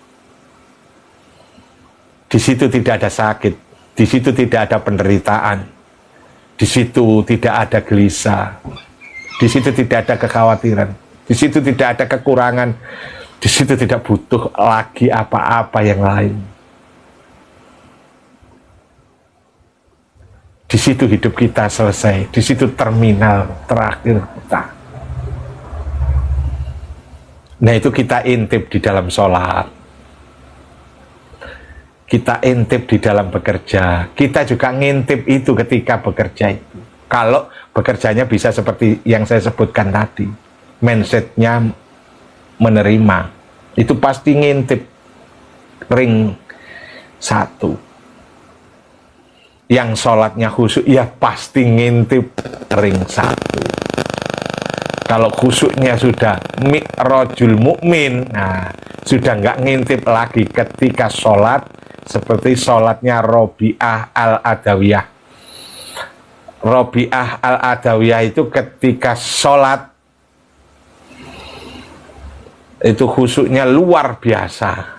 Di situ tidak ada sakit, di situ tidak ada penderitaan, di situ tidak ada gelisah, di situ tidak ada kekhawatiran, di situ tidak ada kekurangan, di situ tidak butuh lagi apa-apa yang lain. Di situ hidup kita selesai, di situ terminal terakhir kita. Nah itu kita intip di dalam sholat. Kita intip di dalam bekerja. Kita juga ngintip itu ketika bekerja itu. Kalau bekerjanya bisa seperti yang saya sebutkan tadi. Mindsetnya menerima. Itu pasti ngintip ring 1. Yang sholatnya khusyuk, ya pasti ngintip ring 1. Kalau khusyuknya sudah mi'rajul mukmin, nah sudah nggak ngintip lagi ketika sholat. Seperti sholatnya Robi'ah al-Adawiyah. Robi'ah al-Adawiyah itu ketika sholat itu khusyuknya luar biasa.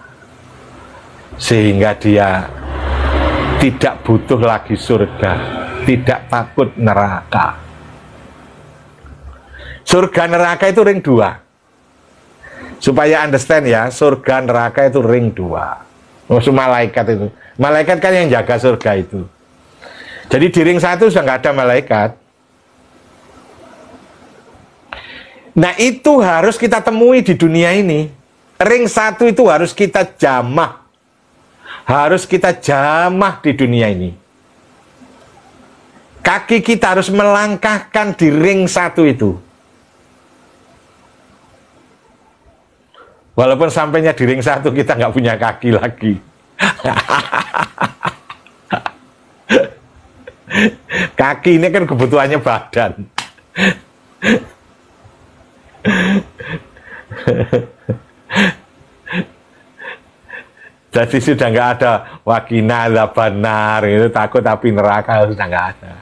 Sehingga dia tidak butuh lagi surga, tidak takut neraka. Surga neraka itu ring 2. Supaya understand ya, surga neraka itu ring 2. Maksud malaikat itu. Malaikat kan yang jaga surga itu. Jadi di ring 1 sudah nggak ada malaikat. Nah itu harus kita temui di dunia ini. Ring 1 itu harus kita jamah. Harus kita jamah di dunia ini. Kaki kita harus melangkahkan di ring 1 itu. Walaupun sampainya di ring 1 kita nggak punya kaki lagi. Kaki ini kan kebutuhannya badan. Jadi sudah nggak ada wakina benar itu takut api neraka, sudah nggak ada.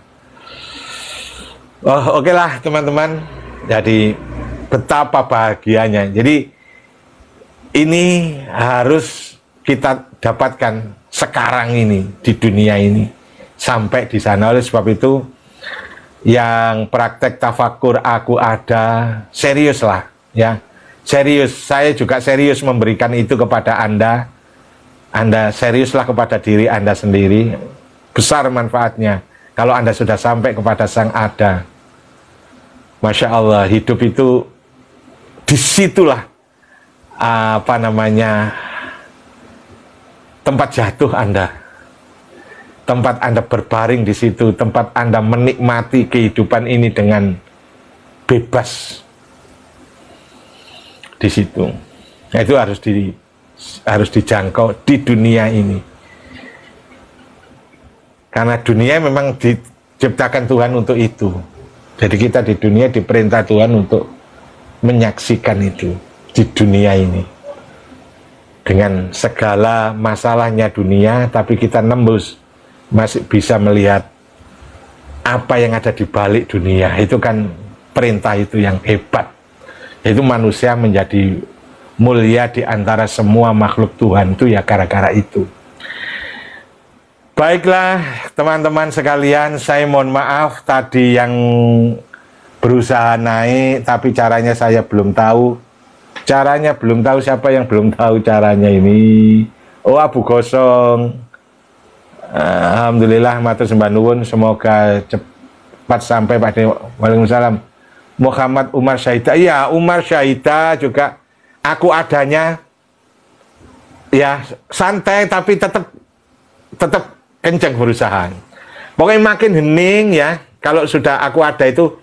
Oh, oke lah teman-teman. Jadi betapa bahagianya. Jadi ini harus kita dapatkan sekarang ini di dunia ini sampai di sana. Oleh sebab itu yang praktek tafakur aku ada, serius lah ya, serius. Saya juga serius memberikan itu kepada Anda. Anda seriuslah kepada diri Anda sendiri. Besar manfaatnya kalau Anda sudah sampai kepada Sang Ada. Masya Allah, hidup itu disitulah apa namanya, tempat jatuh Anda, tempat Anda berbaring di situ, tempat Anda menikmati kehidupan ini dengan bebas di situ. Nah, itu harus dijangkau di dunia ini, karena dunia memang diciptakan Tuhan untuk itu. Jadi kita di dunia diperintah Tuhan untuk menyaksikan itu di dunia ini dengan segala masalahnya dunia, tapi kita nembus masih bisa melihat apa yang ada di balik dunia. Itu kan perintah itu yang hebat. Itu manusia menjadi mulia di antara semua makhluk Tuhan itu ya gara-gara itu. Baiklah teman-teman sekalian, saya mohon maaf tadi yang berusaha naik tapi caranya saya belum tahu. Caranya belum tahu, siapa yang belum tahu caranya ini? Oh, Abu Gosong. Alhamdulillah matur sembah nuwun, semoga cepat sampai pada. Waalaikumsalam. Muhammad Umar Syahida. Iya, Umar Syahida juga aku adanya ya santai tapi tetap kenceng berusaha. Pokoknya makin hening ya, kalau sudah aku ada itu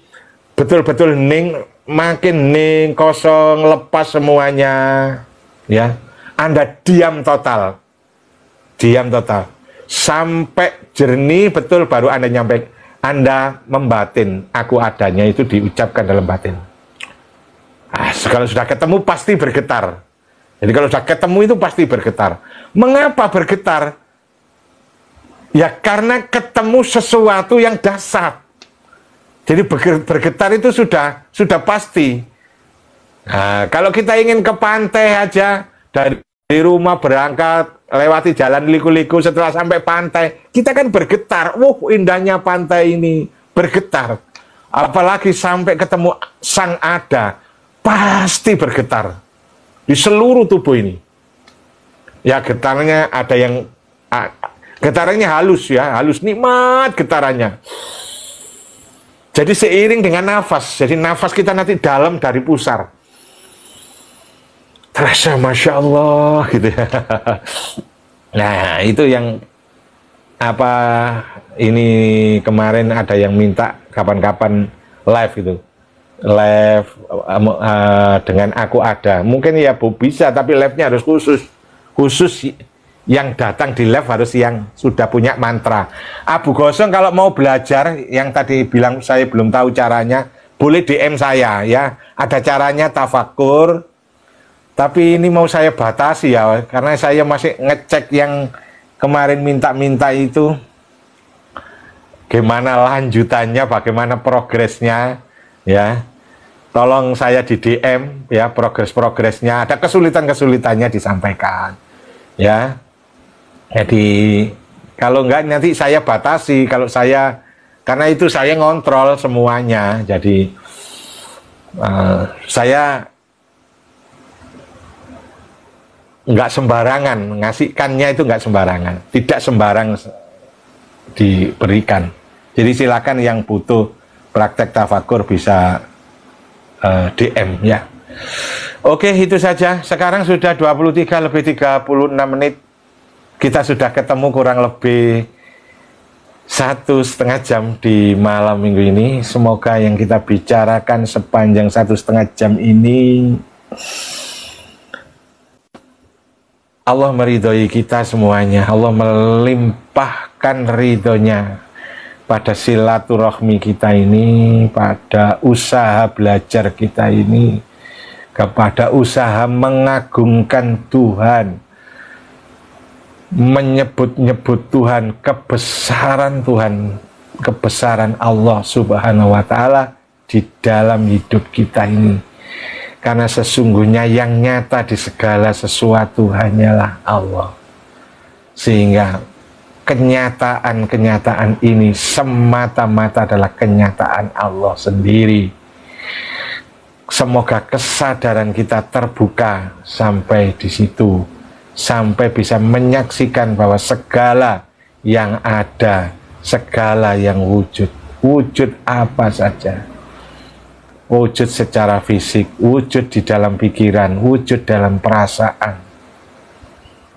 betul-betul hening, makin hening, kosong, lepas semuanya ya. Anda diam total sampai jernih betul, baru Anda nyampe, Anda membatin aku adanya itu diucapkan dalam batin. Kalau sudah ketemu pasti bergetar. Jadi kalau sudah ketemu itu pasti bergetar. Mengapa bergetar? Ya karena ketemu sesuatu yang dahsyat. Jadi bergetar itu sudah pasti. Nah, kalau kita ingin ke pantai aja, dari rumah berangkat, lewati jalan liku-liku, setelah sampai pantai, kita kan bergetar. Indahnya pantai ini, bergetar. Apalagi sampai ketemu Sang Ada, pasti bergetar di seluruh tubuh ini. Ya getarnya ada yang getarannya halus ya, halus nikmat getarannya. Jadi seiring dengan nafas, jadi nafas kita nanti dalam dari pusar. Terasa Masya Allah gitu ya. Nah itu yang apa, ini kemarin ada yang minta kapan-kapan live gitu. Live dengan aku ada. Mungkin ya Bu bisa, tapi live-nya harus khusus yang datang di live harus yang sudah punya mantra. Abu Gosong kalau mau belajar, yang tadi bilang saya belum tahu caranya, boleh DM saya ya. Ada caranya tafakur. Tapi ini mau saya batasi ya, karena saya masih ngecek yang kemarin minta-minta itu. Gimana lanjutannya, bagaimana progresnya ya. Tolong saya di DM ya, progresnya. Ada kesulitan-kesulitannya disampaikan ya. Jadi kalau enggak nanti saya batasi, kalau saya, karena itu saya ngontrol semuanya. Jadi saya enggak sembarangan ngasihkannya, itu enggak sembarangan, tidak sembarang diberikan. Jadi silakan yang butuh praktek tafakur bisa DM ya. Oke, itu saja. Sekarang sudah 23 lebih 36 menit. Kita sudah ketemu kurang lebih 1,5 jam di malam minggu ini. Semoga yang kita bicarakan sepanjang 1,5 jam ini Allah meridhoi kita semuanya. Allah melimpahkan ridhonya pada silaturahmi kita ini, pada usaha belajar kita ini, kepada usaha mengagungkan Tuhan. menyebut-nyebut Tuhan, kebesaran Allah Subhanahu wa Ta'ala di dalam hidup kita ini. Karena sesungguhnya yang nyata di segala sesuatu hanyalah Allah. Sehingga kenyataan-kenyataan ini semata-mata adalah kenyataan Allah sendiri. Semoga kesadaran kita terbuka sampai di situ, sampai bisa menyaksikan bahwa segala yang ada, segala yang wujud, wujud apa saja, wujud secara fisik, wujud di dalam pikiran, wujud dalam perasaan,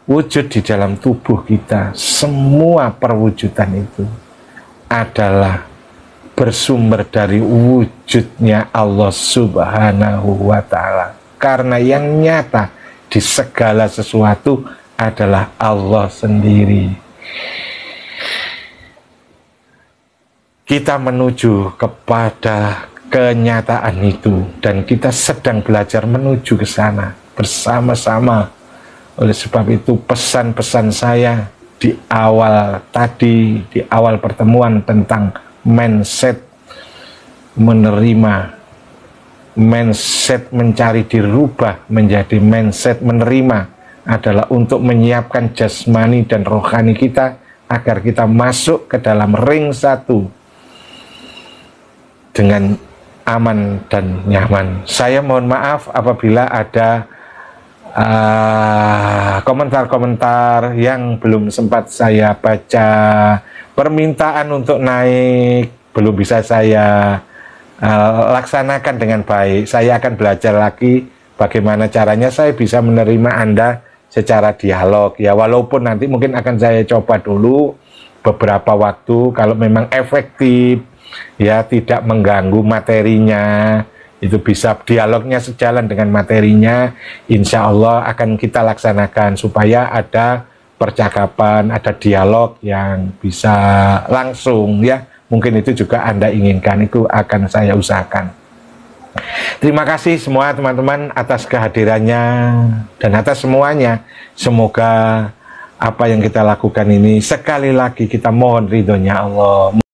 wujud di dalam tubuh kita, semua perwujudan itu adalah bersumber dari wujudnya Allah Subhanahu wa Ta'ala. Karena yang nyata di segala sesuatu adalah Allah sendiri. Kita menuju kepada kenyataan itu dan kita sedang belajar menuju ke sana bersama-sama. Oleh sebab itu pesan-pesan saya di awal tadi, di awal pertemuan tentang mindset menerima, mindset mencari dirubah menjadi mindset menerima adalah untuk menyiapkan jasmani dan rohani kita agar kita masuk ke dalam ring satu dengan aman dan nyaman. Saya mohon maaf apabila ada komentar-komentar yang belum sempat saya baca, permintaan untuk naik belum bisa saya laksanakan dengan baik. Saya akan belajar lagi bagaimana caranya saya bisa menerima Anda secara dialog ya, walaupun nanti mungkin akan saya coba dulu beberapa waktu. Kalau memang efektif ya, tidak mengganggu materinya, itu bisa dialognya sejalan dengan materinya, insya Allah akan kita laksanakan supaya ada percakapan, ada dialog yang bisa langsung ya. Mungkin itu juga Anda inginkan, itu akan saya usahakan. Terima kasih semua teman-teman atas kehadirannya dan atas semuanya. Semoga apa yang kita lakukan ini sekali lagi kita mohon ridhonya Allah.